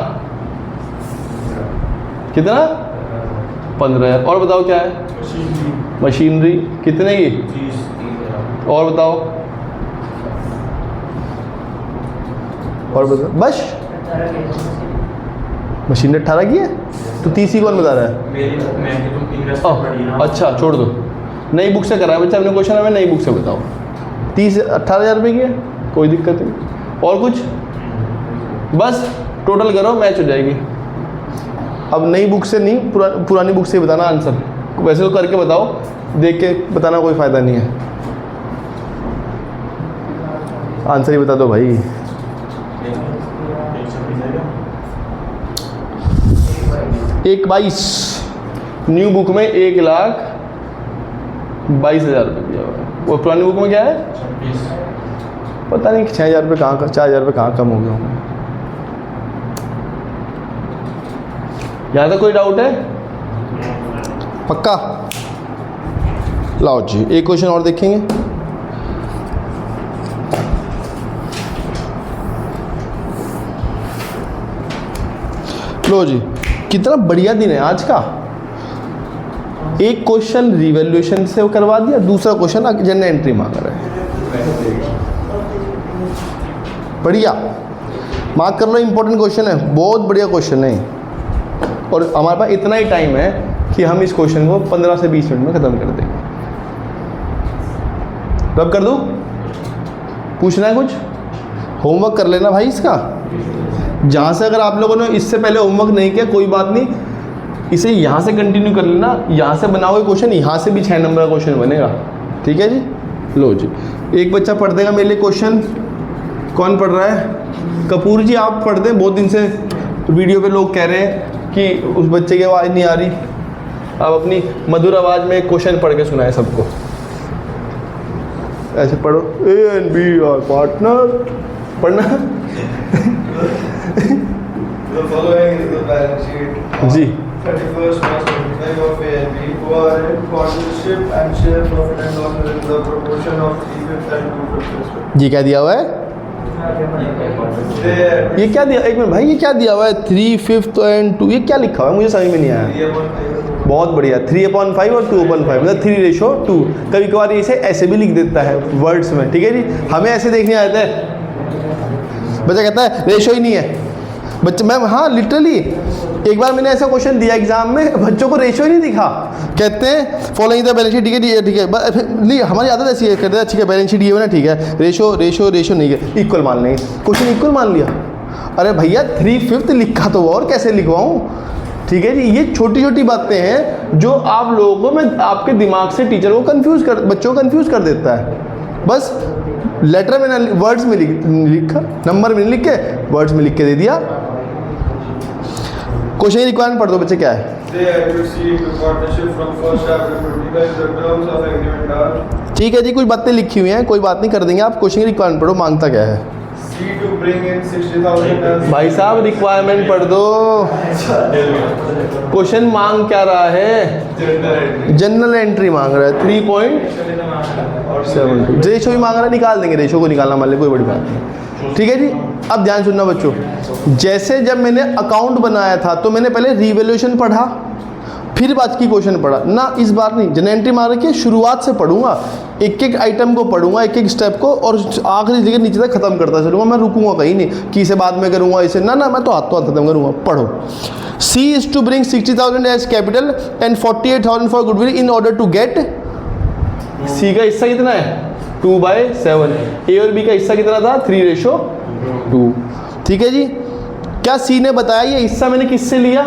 15,000। और बताओ क्या है? मशीनरी कितने की? और बताओ, और बताओ, बस मशीनरी 18 की है, तो 30 ही कौन बता रहा है? अच्छा छोड़ दो, नई बुक से करा है बच्चा, अपने क्वेश्चन हमें नई बुक से बताओ। 18,000 रुपये की है, कोई दिक्कत नहीं। और कुछ? बस टोटल करो, मैच हो जाएगी। अब नई बुक से नहीं, पुरानी बुक से बताना आंसर। वैसे तो करके बताओ, देख के बताना कोई फ़ायदा नहीं है। आंसर ही बता दो भाई। एक 22 न्यू बुक में 1,22,000 रुपये दिया हुआ है। वो पुरानी बुक में क्या है? पता नहीं 6,000 रुपये कहाँ का, 4,000 रुपये कहाँ कम हो गए होंगे। यहाँ तक कोई डाउट है? पक्का? लाओ जी, एक क्वेश्चन और देखेंगे। लो जी, कितना बढ़िया दिन है आज का। एक क्वेश्चन रिवैल्यूएशन से करवा दिया, दूसरा क्वेश्चन जनरल एंट्री मांग रहा है। बढ़िया, मार्क कर लो, इंपॉर्टेंट क्वेश्चन है, बहुत बढ़िया क्वेश्चन है। और हमारे पास इतना ही टाइम है कि हम इस क्वेश्चन को 15 से 20 मिनट में ख़त्म कर देंगे। रब कर दूँ? पूछना है कुछ? होमवर्क कर लेना भाई इसका। जहाँ से अगर आप लोगों ने इससे पहले होमवर्क नहीं किया कोई बात नहीं, इसे यहाँ से कंटिन्यू कर लेना। यहाँ से बनाओगे क्वेश्चन, यहाँ से भी 6 नंबर का क्वेश्चन बनेगा। ठीक है जी। लो जी, एक बच्चा पढ़ देगा मेरे लिए क्वेश्चन। कौन पढ़ रहा है? कपूर जी आप पढ़ दें, बहुत दिन से वीडियो पे लोग कह रहे हैं कि उस बच्चे की आवाज़ नहीं आ रही। आप अपनी मधुर आवाज़ में क्वेश्चन पढ़ के सुनाए सबको। ऐसे पढ़ो, A and B are partner, पढ़ना। जी 31st March 25 of A and B who are in partnership and share profit and loss in the proportion of 3/5 and 2/5. जी क्या दिया हुआ है? ये क्या दिया? एक मिनट भाई, ये क्या दिया हुआ है? 3/5 and 2, ये क्या लिखा हुआ है? मुझे समझ में नहीं आया। बहुत बढ़िया, 3/5 और 2/5, मतलब 3:2। कभी कभार इसे ऐसे भी लिख देता है वर्ड्स में। ठीक है जी, हमें ऐसे देखने आता है। बच्चा कहता है रेशो ही नहीं है। बच्चे मैम, हाँ लिटरली एक बार मैंने ऐसा क्वेश्चन दिया एग्जाम में, बच्चों को रेशो ही नहीं दिखा। कहते हैं फॉलोइंग द बैलेंस शीट, ठीक है ठीक है, नहीं हमारी आदत ऐसी है, कहते हैं ठीक है बैलेंस शीट ये हो ना, ठीक है, रेशो रेशो रेशो नहीं है, इक्वल मान लेंगे। क्वेश्चन इक्वल मान लिया। अरे भैया 3/5 लिखा तो और कैसे लिखवाऊँ? ठीक है जी, ये छोटी छोटी बातें हैं जो आप लोगों को, मैं आपके दिमाग से टीचर को कंफ्यूज कर, बच्चों को कंफ्यूज कर देता है। बस लेटर में वर्ड्स में लिखा, नंबर में लिख के वर्ड्स में लिख के दे दिया। क्वेश्चन रिक्वायरमेंट पढ़ दो बच्चे, क्या है? ठीक है जी, कुछ बातें लिखी हुई हैं, कोई बात नहीं, कर देंगे आप। क्वेश्चन की रिक्वायरमेंट पढ़ो, मांगता क्या है? भाई साहब रिक्वायरमेंट पढ़ दो। क्वेश्चन मांग क्या रहा है? जनरल एंट्री मांग रहा है 3.72। रेशो भी मांग रहा है, निकाल देंगे, रेशो को निकालना मान ले, कोई बड़ी बात नहीं। ठीक है जी, अब ध्यान सुनना बच्चों। जैसे जब मैंने अकाउंट बनाया था तो मैंने पहले रिवैल्यूएशन पढ़ा, फिर बात की क्वेश्चन पढ़ा ना। इस बार नहीं, जनरल एंट्री मार के शुरुआत से पढ़ूंगा, एक एक आइटम को पढ़ूंगा, एक एक स्टेप को, और आखिरी जगह नीचे तक खत्म करता चलूंगा। मैं रुकूंगा कहीं नहीं कि इसे बाद में करूंगा, इसे ना, मैं तो हाथों हाथ खत्म करूंगा। पढ़ो। C is to bring 60,000 as capital and 48,000 for goodwill in order to get। C का हिस्सा कितना है? 2/7। A और B का हिस्सा कितना था? 3:2। ठीक है जी। क्या C ने बताया ये हिस्सा मैंने किससे लिया?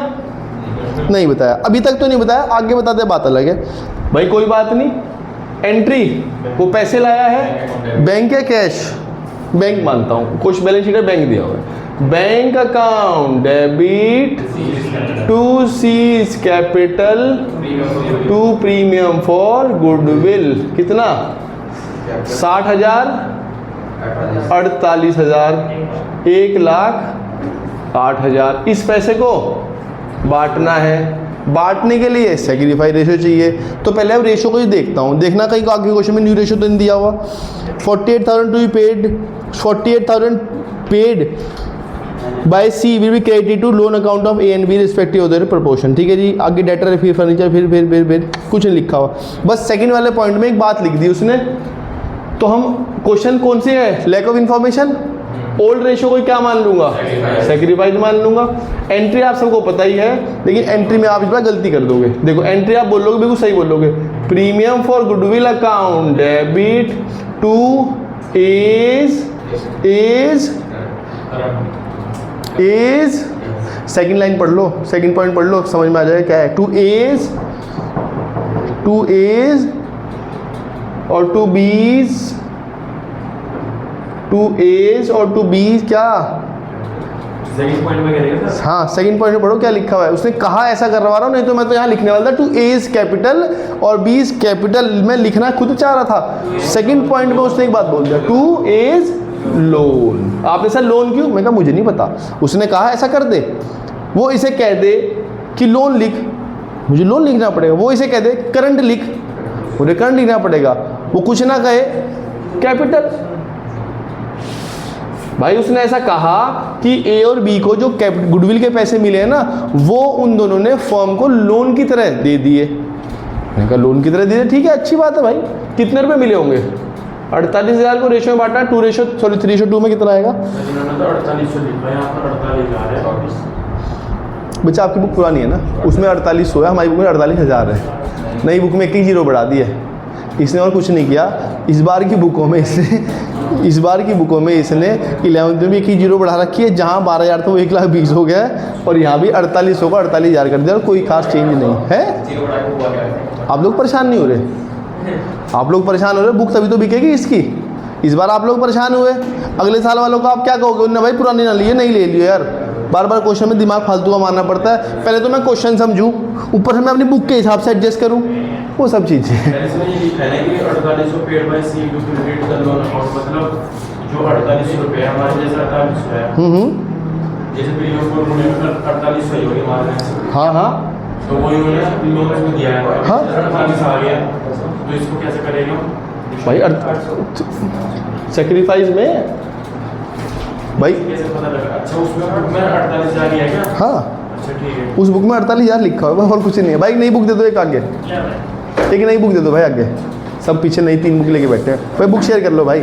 नहीं बताया, अभी तक तो नहीं बताया, आगे बताते बात अलग है। भाई कोई बात नहीं। एंट्री, वो पैसे लाया है, बैंक या कैश? बैंक मानता हूँ, कुछ बैलेंस शीट है, बैंक दिया हुआ है। Bank account debit to C's capital to premium for goodwill. कितना? 60,000, 48,000, 1,08,000। इस पैसे को बांटना है। बांटने के लिए सेक्रीफाई रेशो चाहिए, तो पहले अब रेशो को ही देखता हूँ। देखना कहीं को आगे क्वेश्चन में न्यू रेशो तो नहीं दिया हुआ। 48,000 to be paid, 48,000 paid by C will be credited to loan account of A and B respective of their proportion. ठीक है जी। आगे डेटर, फिर फर्नीचर, फिर कुछ नहीं लिखा हुआ, बस सेकंड वाले पॉइंट में एक बात लिख दी उसने। तो हम क्वेश्चन कौन से है? Lack of information. Old ratio को क्या मान लूंगा? सेक्रीफाइस मान लूंगा। एंट्री आप सबको पता ही है, लेकिन एंट्री में आप इस बार गलती कर दोगे। देखो एंट्री आप बोलोगे, बिल्कुल सही बोलोगे। Premium for goodwill account debit two is second line पढ़ लो, सेकंड पॉइंट पढ़ लो, समझ में आ जाएगा क्या है। टू इज और टू बीज, टू एज और टू बी क्या? सेकंड पॉइंट में करेगा सर। हाँ सेकंड पॉइंट में पढ़ो क्या लिखा हुआ है। उसने कहा ऐसा करवा रहा हूँ, नहीं तो मैं तो यहाँ लिखने वाला था टू एज कैपिटल और बीज कैपिटल। मैं लिखना खुद चाह रहा था, सेकंड पॉइंट में उसने एक बात बोल दिया, टू एज लोन। आपने सर लोन क्यों? मैं कहा मुझे नहीं पता। उसने कहा ऐसा कर दे, वो इसे कह दे कि लोन लिख, मुझे लोन लिखना पड़ेगा। वो इसे कह दे करंट लिख, मुझे करंट लिखना पड़ेगा। वो कुछ ना कहे कैपिटल, भाई उसने ऐसा कहा कि ए और बी को जो गुडविल के पैसे मिले हैं ना, वो उन दोनों ने फर्म को लोन की तरह दे दिए। मैंने कहा लोन की तरह दे दिए, ठीक है, अच्छी बात है भाई। कितने रुपए मिले होंगे? 48,000 को रेशो में बांटना, 3:2 में कितना आएगा? बच्चा आपकी बुक पुरानी है ना, उसमें 4800 है, हमारी बुक में 48,000 है। नई बुक में 1 जीरो बढ़ा दिया इसने और कुछ नहीं किया। इस बार की बुकों में इसने 11th में भी 1 जीरो बढ़ा रखी है, जहाँ 12,000 तो 1,20,000 हो गया है, और यहाँ भी 4800 को 48,000 कर दिया, और कोई खास चेंज नहीं है। आप लोग परेशान नहीं हो रहे? आप लोग परेशान हो रहे, बुक तभी तो बिकेगी इसकी। इस बार आप लोग परेशान हुए, अगले साल वालों को आप क्या कहोगे? उन्होंने भाई पुरानी ना लिए, नहीं ले लियो यार। बार बार क्वेश्चन में दिमाग फालतू का मारना पड़ता है। पहले तो मैं क्वेश्चन समझूं, ऊपर से मैं अपनी बुक के हिसाब से एडजस्ट करूं, वो सब चीज़ें। जो 4800 रुपये हमारे जैसे 4800 है, जैसे प्रीमियम को 4800 ही होगी हमारे। हाँ हाँ, तो वही उन्होंने लोन में दिया है। हाँ। 48 आ गया, तो इसको कैसे करेंगे भाई? सेक्रीफाइस में भाई कैसे पता लगा? अच्छा उसमें बुक में 48,000 ही है क्या? हाँ, अच्छा ठीक है। उस बुक में 48,000 लिखा हुआ है, और कुछ नहीं है भाई। नई बुक दे दो एक आगे, एक नई बुक दे दो भाई आगे। सब पीछे नई 3 बुक लेके बैठे हैं भाई, बुक शेयर कर लो भाई।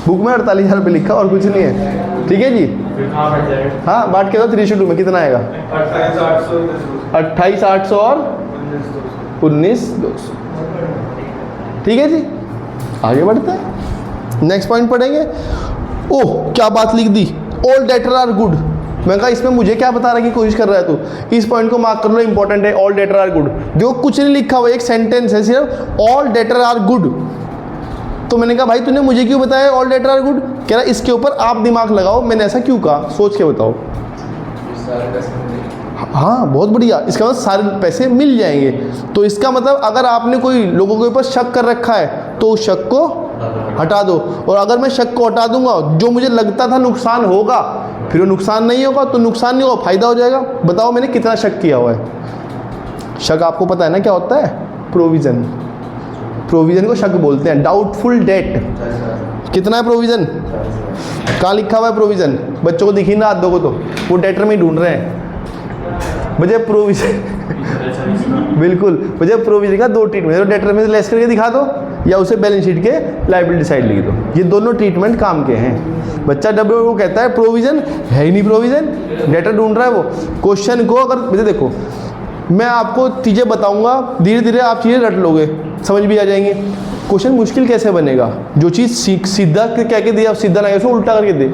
बुक में 48,000 रुपये लिखा और कुछ नहीं है, ठीक है जी। फिर कहाँ बैठ जाएगा? हाँ, बांट के दो 3:2 में कितना आएगा? 28,800 और 19,200, ठीक है जी। आगे बढ़ते हैं, नेक्स्ट पॉइंट पढ़ेंगे। ओह, क्या बात लिख दी, ऑल डेटर आर गुड। मैं कहा इसमें मुझे क्या बता रहा की कोशिश कर रहा है तू? इस पॉइंट को मार्क कर लो, इंपॉर्टेंट है। ऑल डेटर आर गुड, जो कुछ नहीं लिखा हुआ, एक सेंटेंस है सिर्फ, ऑल डेटर आर गुड। तो मैंने कहा भाई तूने मुझे क्यों बताया ऑल डेटर आर गुड? कह रहा इसके ऊपर आप दिमाग लगाओ, मैंने ऐसा क्यों कहा, सोच के बताओ। हाँ, बहुत बढ़िया, इसका मतलब सारे पैसे मिल जाएंगे। तो इसका मतलब अगर आपने कोई लोगों के ऊपर शक कर रखा है तो उस शक को हटा दो, और अगर मैं शक को हटा दूंगा, जो मुझे लगता था नुकसान होगा, फिर वो नुकसान नहीं होगा, तो नुकसान नहीं होगा, फायदा हो जाएगा। बताओ मैंने कितना शक किया हुआ है। शक आपको पता है ना क्या होता है? प्रोविज़न। प्रोविज़न को शक बोलते हैं। डाउटफुल डेट कितना है प्रोविज़न? कहाँ लिखा हुआ है प्रोविज़न? बच्चों को दिखी ना आधों को, तो वो डेटर में ही ढूंढ रहे हैं। मुझे प्रोविज़न बिल्कुल, मुझे प्रोविज़न का 2 ट्रीटमेंट, डेटर में लेस करके दिखा दो, या उसे बैलेंस शीट के लायबिलिटी साइड लिख दो। ये दोनों ट्रीटमेंट काम के हैं। बच्चा डब्ल्यू को कहता है प्रोविज़न है ही नहीं, प्रोविज़न डेटर ढूंढ रहा है वो। क्वेश्चन को अगर मुझे देखो, मैं आपको चीज़ें बताऊंगा, धीरे धीरे आप चीज़ें रट लोगे, समझ भी आ जाएंगे। क्वेश्चन मुश्किल कैसे बनेगा? जो चीज़ सीधा कह के दे, आप सीधा ना उसको उल्टा करके दे,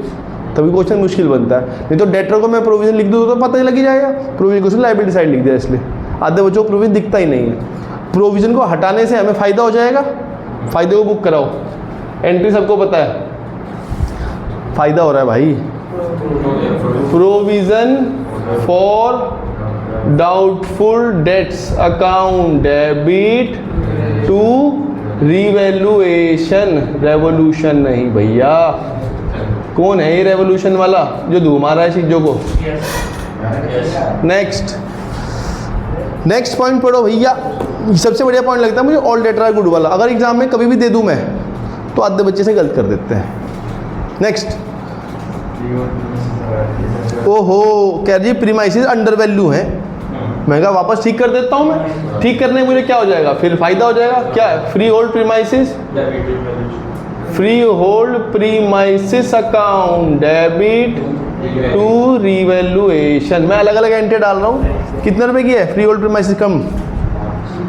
तभी क्वेश्चन मुश्किल बनता है। नहीं तो डेटर को मैं प्रोविज़न लिख दूँ तो पता ही लग ही जाएगा, प्रोविज़न को लायबिलिटी साइड लिख दिया, इसलिए आधे बच्चों को प्रोविज़न दिखता ही नहीं है। प्रोविज़न को हटाने से हमें फ़ायदा हो जाएगा, फ़ायदे को बुक कराओ। एंट्री सबको पता है, फ़ायदा हो रहा है भाई। Provision for doubtful debts account debit to revaluation, revolution नहीं भैया। कौन है ये रेवोल्यूशन वाला जो घुमा रहा है चीज़ों को? नेक्स्ट पॉइंट पढ़ो भैया। सबसे बढ़िया पॉइंट लगता है मुझे ऑल डेटर आर गुड वाला। अगर एग्जाम में कभी भी दे दूं मैं, तो आधे बच्चे से गलत कर देते हैं। नेक्स्ट, ओहो, कह रही प्रीमाइसेस अंडर वैल्यू है। मैं कहा वापस ठीक कर देता हूँ मैं। ठीक करने में मुझे क्या हो जाएगा? फिर फायदा हो जाएगा। क्या है? Freehold premises, freehold premises account debit to revaluation. मैं अलग अलग एंट्री डाल रहा हूँ। कितने रुपए की है फ्री होल्ड प्रीमाइसेस? कम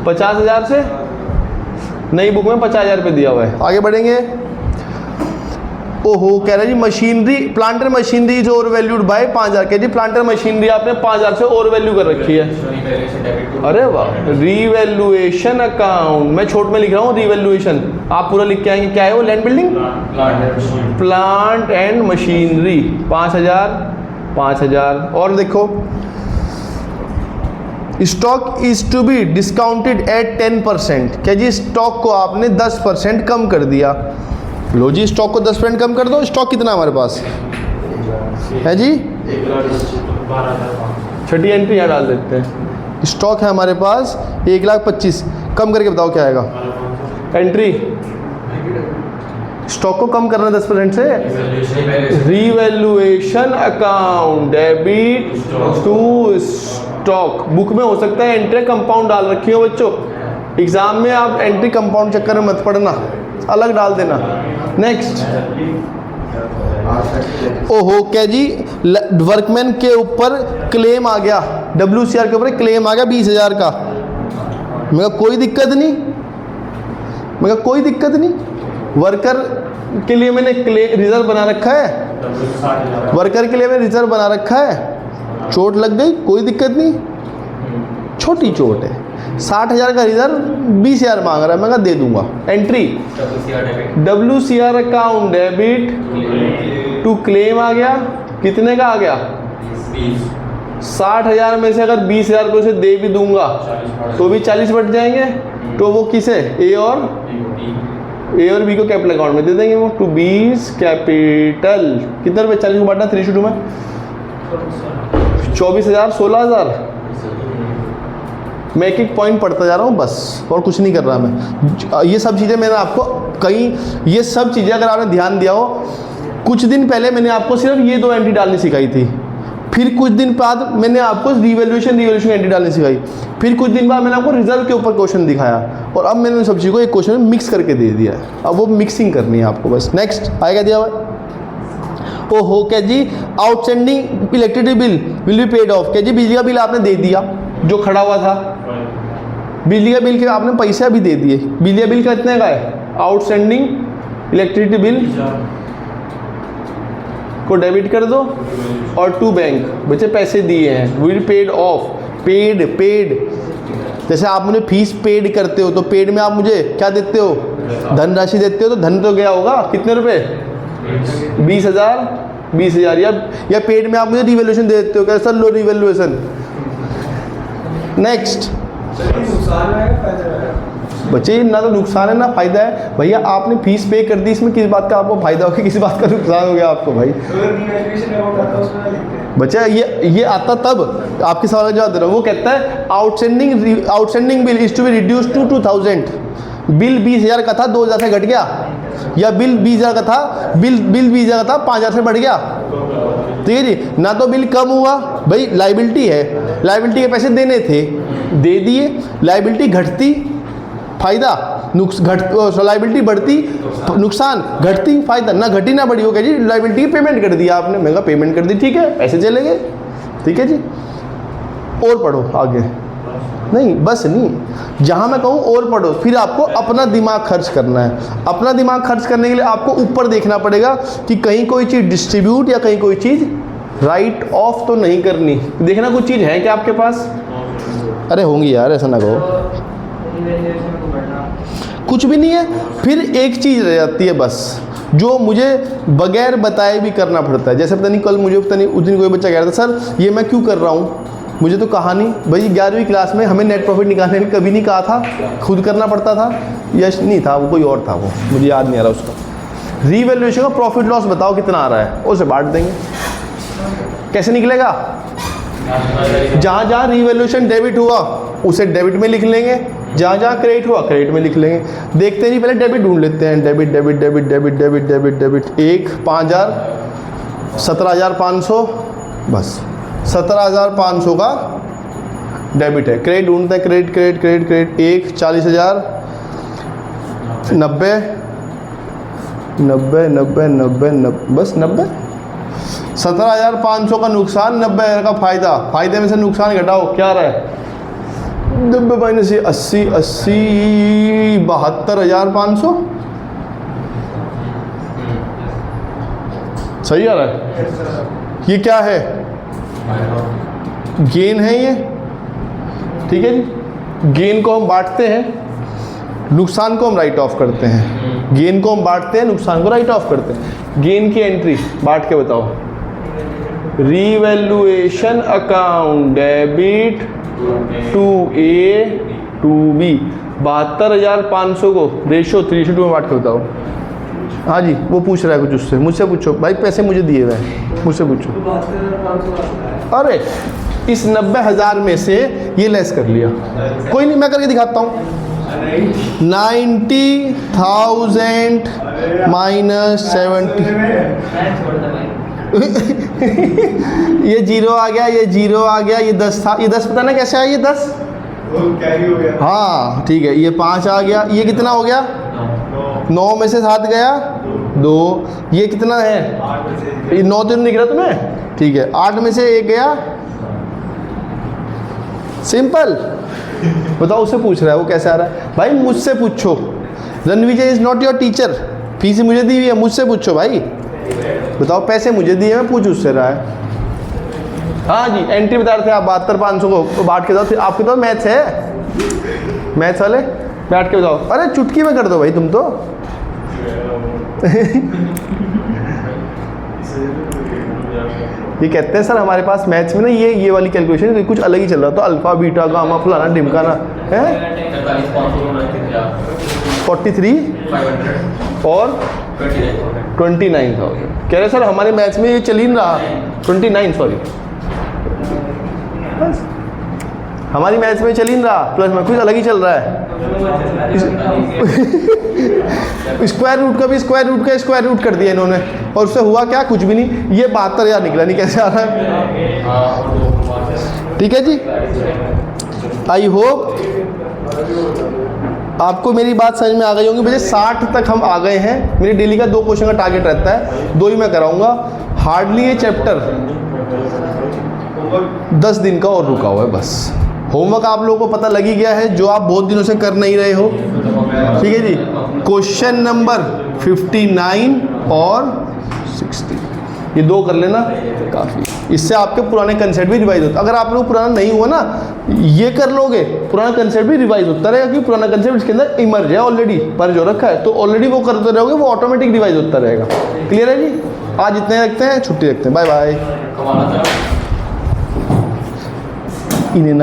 50,000 से, नई बुक में 50,000 रुपये दिया हुआ है। आगे बढ़ेंगे। ओहो, कह रहा है जी machinery, plant and machinery is overvalued by 5,000। कह जी प्लांटर मशीनरी आपने 5,000 से ओवर वैल्यू कर रखी है। अरे वाह, रिवैल्यूएशन अकाउंट, मैं छोट में लिख रहा हूँ रिवैल्यूएशन, आप पूरा लिख के आएंगे। क्या है वो? Land building, plant and machinery 5,000। और देखो, stock is to be discounted at 10%। क्या जी स्टॉक को आपने 10% कम कर दिया। लो जी, स्टॉक को 10% कम कर दो। स्टॉक कितना हमारे पास है जी? 6ठी एंट्री यहाँ डाल देते हैं। स्टॉक है हमारे पास 1,25,000, कम करके बताओ क्या आएगा एंट्री? स्टॉक को कम करना है 10% से। Revaluation account debit to stock. Book में हो सकता है एंट्री कंपाउंड डाल रखी हो बच्चों, एग्जाम में आप एंट्री कंपाउंड चक्कर में मत पड़ना, अलग डाल देना। नेक्स्ट, ओहो क्या जी, वर्कमैन के ऊपर क्लेम आ गया, WCR के ऊपर क्लेम आ गया 20,000 का। मैं कहा कोई दिक्कत नहीं, मैं कहा कोई दिक्कत नहीं, वर्कर के लिए मैंने रिजर्व बना रखा है, वर्कर के लिए मैंने रिजर्व बना रखा है, चोट लग गई कोई दिक्कत नहीं, छोटी चोट है, 60,000 का रिजर्व 20,000 मांग रहा है, मैं कहा दे दूंगा। Entry WCR account debit to claim आ गया, कितने का आ गया 60,000 में से अगर 20,000 को उसे दे भी दूंगा तो भी 40 बट जाएंगे, तो वो किसे ए और बी को कैपिटल अकाउंट में दे देंगे, वो टू बीस कैपिटल कितने रुपए 40 को बांटना 3:2 में 24,000 16,000। मैं एक पॉइंट पढ़ता जा रहा हूँ बस, और कुछ नहीं कर रहा मैं। ये सब चीज़ें मैंने आपको कहीं, ये सब चीज़ें अगर आपने ध्यान दिया हो, कुछ दिन पहले मैंने आपको सिर्फ ये 2 एंट्री डालनी सिखाई थी, फिर कुछ दिन बाद मैंने आपको रिवैल्यूएशन एंट्री डालनी सिखाई, फिर कुछ दिन बाद मैंने आपको रिजर्व के ऊपर क्वेश्चन दिखाया, और अब मैंने उन सब चीज़ों को एक क्वेश्चन में मिक्स करके दे दिया है। अब वो मिक्सिंग करनी है आपको बस। नेक्स्ट आएगा दिया हुआ, ओहो क्या जी, outstanding electricity bill will be paid off. क्या जी, बिजली का बिल आपने दे दिया जो खड़ा हुआ था, बिजली का बिल के आपने पैसे भी दे दिए, बिजली का बिल कितने का है, आउटस्टैंडिंग इलेक्ट्रिसिटी बिल को डेबिट कर दो, और टू बैंक बच्चे पैसे दिए हैं, विल पेड ऑफ, पेड जैसे आप मुझे फीस पेड करते हो तो पेड में आप मुझे क्या देते हो, धनराशि देते हो, तो धन तो गया होगा कितने रुपए 20,000 या पेड में आप मुझे रिवैल्यूएशन दे देते हो, कैसा लो रिवैल्यूएशन। नेक्स्ट बच्चे, ना तो नुकसान है ना फायदा है भैया, आपने फीस पे कर दी, इसमें किस बात का आपको फायदा हो गया, किस बात का नुकसान हो गया आपको भाई। बच्चा ये आता तब, आपके सवाल का जवाब दे रहा हूँ, वो कहता है outstanding bill is to be reduce to 2,000। Bill 20,000 का था 2,000 से घट गया, या बिल 20,000 का था, बिल 20,000 का था 5,000 से बढ़ गया, ठीक है जी। ना तो बिल कम हुआ भाई, लाइबिलिटी है, लाइबिलिटी के पैसे देने थे दे दिए, लाइबिलिटी घटती फायदा, लाइबिलिटी बढ़ती नुकसान, घटती फायदा, ना घटी ना बढ़ी, हो गया जी लाइबिलिटी की पेमेंट कर दिया आपने, मैं कहा पेमेंट कर दी ठीक है, पैसे चले गए, ठीक है जी। और पढ़ो आगे, नहीं बस नहीं, जहाँ मैं कहूँ और पढ़ो, फिर आपको अपना दिमाग खर्च करना है। अपना दिमाग खर्च करने के लिए आपको ऊपर देखना पड़ेगा कि कहीं कोई चीज़ डिस्ट्रीब्यूट या कहीं कोई चीज़ राइट ऑफ तो नहीं करनी, देखना कुछ चीज़ है क्या आपके पास, अरे होंगी यार ऐसा ना कहो, कुछ भी नहीं है। फिर एक चीज़ रह जाती है बस, जो मुझे बगैर बताए भी करना पड़ता है। जैसे पता नहीं कल मुझे पता नहीं उस दिन कोई बच्चा कह रहा था सर ये मैं क्यों कर रहा हूँ, मुझे तो कहा नहीं भाई, 11वीं क्लास में हमें नेट प्रॉफिट निकालने ने कभी नहीं कहा था, खुद करना पड़ता था, यश नहीं था वो, कोई और था, वो मुझे याद नहीं आ रहा उसका। रीवैल्यूएशन का प्रॉफिट लॉस बताओ कितना आ रहा है, उसे बांट देंगे, कैसे निकलेगा, जहाँ जहाँ रीवैल्यूएशन डेबिट हुआ उसे डेबिट में लिख लेंगे, जहाँ जहाँ क्रेडिट हुआ क्रेडिट में लिख लेंगे। देखते नहीं पहले डेबिट ढूंढ लेते हैं, debit debit debit debit debit debit debit, 1 5,000 17,500, बस 17,500 का डेबिट है। क्रेडिट ढूंढते हैं, क्रेडिट क्रेडिट क्रेडिट क्रेडिट, 1 40,000 90 90 90 90 90 बस 90, 17,500 का नुकसान, 90,000 का फायदा, फायदे में से नुकसान घटाओ क्या रहा है, 90 माइनस 80 80 72,500, सही आ रहा है। ये क्या है, गेन है ये, ठीक है जी। गेन को हम बांटते हैं, नुकसान को हम राइट ऑफ करते हैं, गेन को हम बांटते हैं, नुकसान को राइट ऑफ करते हैं। गेन की एंट्री बांट के बताओ, revaluation account debit to A to B, 72,500 को रेशो 3:2 में बांट के बताओ। हाँ जी, वो पूछ रहा है कुछ उससे, मुझसे पूछो भाई, पैसे मुझे दिए हुए हैं, मुझसे पूछो। अरे इस 90,000 में से ये लेस कर लिया, कोई नहीं मैं करके दिखाता हूँ, 90,000 माइनस 70। ये जीरो आ गया, ये जीरो आ गया, ये 10 था, ये 10 पता ना कैसे आया ये 10? कैरी हो गया। हाँ ठीक है, ये 5 आ गया, ये कितना हो गया? 9 में से 7 गया 2, ये कितना है? 8 बजे ये 9 दिन दिख रहा तुम्हें? ठीक है, 8 में से 1 गया। सिंपल। बताओ, उससे पूछ रहा है वो कैसे आ रहा है। भाई मुझसे पूछो, Ranvijay is not your teacher. Fees मुझे दी हुई है, मुझसे पूछो भाई। बताओ, पैसे मुझे दिए, मैं पूछ उससे रहा है। हाँ जी, एंट्री बता रहे थे आप 72,500 को बांट के दो। आपके तो मैथ्स है, मैथ्स वाले बैठ के बताओ। अरे चुटकी में कर दो भाई तुम तो। ये कहते हैं सर हमारे पास मैथ्स में ना ये वाली कैलकुलेशन कुछ अलग ही चल रहा था, अल्फा बीटा गामा फलाना ढिमकाना है। 43 और 29,000 कह रहे सर हमारे मैथ्स में ये चल ही नहीं रहा। 29 सॉरी, हमारी मैथ्स में चल ही नहीं रहा, प्लस में कुछ अलग ही चल रहा है। स्क्वायर रूट का भी स्क्वायर रूट का स्क्वायर रूट कर दिया इन्होंने, और उससे हुआ क्या? कुछ भी नहीं। ये 72,000 निकला नहीं, कैसे आ रहा है? ठीक है जी, आई होप आपको मेरी बात समझ में आ गई होंगी। मुझे 60 तक हम आ गए हैं। मेरी डेली का 2 क्वेश्चन का टारगेट रहता है, 2 ही मैं कराऊंगा। हार्डली ये चैप्टर 10 दिन का और रुका हुआ है बस। होमवर्क आप लोगों को पता लग ही गया है, जो आप बहुत दिनों से कर नहीं रहे हो। ठीक है जी, क्वेश्चन नंबर 59 और 60 ये 2 कर लेना काफ़ी। इससे आपके पुराने कंसेप्ट भी रिवाइज होता है। अगर आप लोग पुराना नहीं हुआ ना, ये कर लोगे, पुराना कंसेप्ट भी रिवाइज होता रहेगा, क्योंकि पुराना कंसेप्ट इसके अंदर इमर्ज है ऑलरेडी, पर जो रखा है तो ऑलरेडी वो करते रहोगे, वो ऑटोमेटिक रिवाइज होता रहेगा। क्लियर है जी? आज इतने रखते हैं, छुट्टी रखते हैं, बाय बाय। इन्हें ना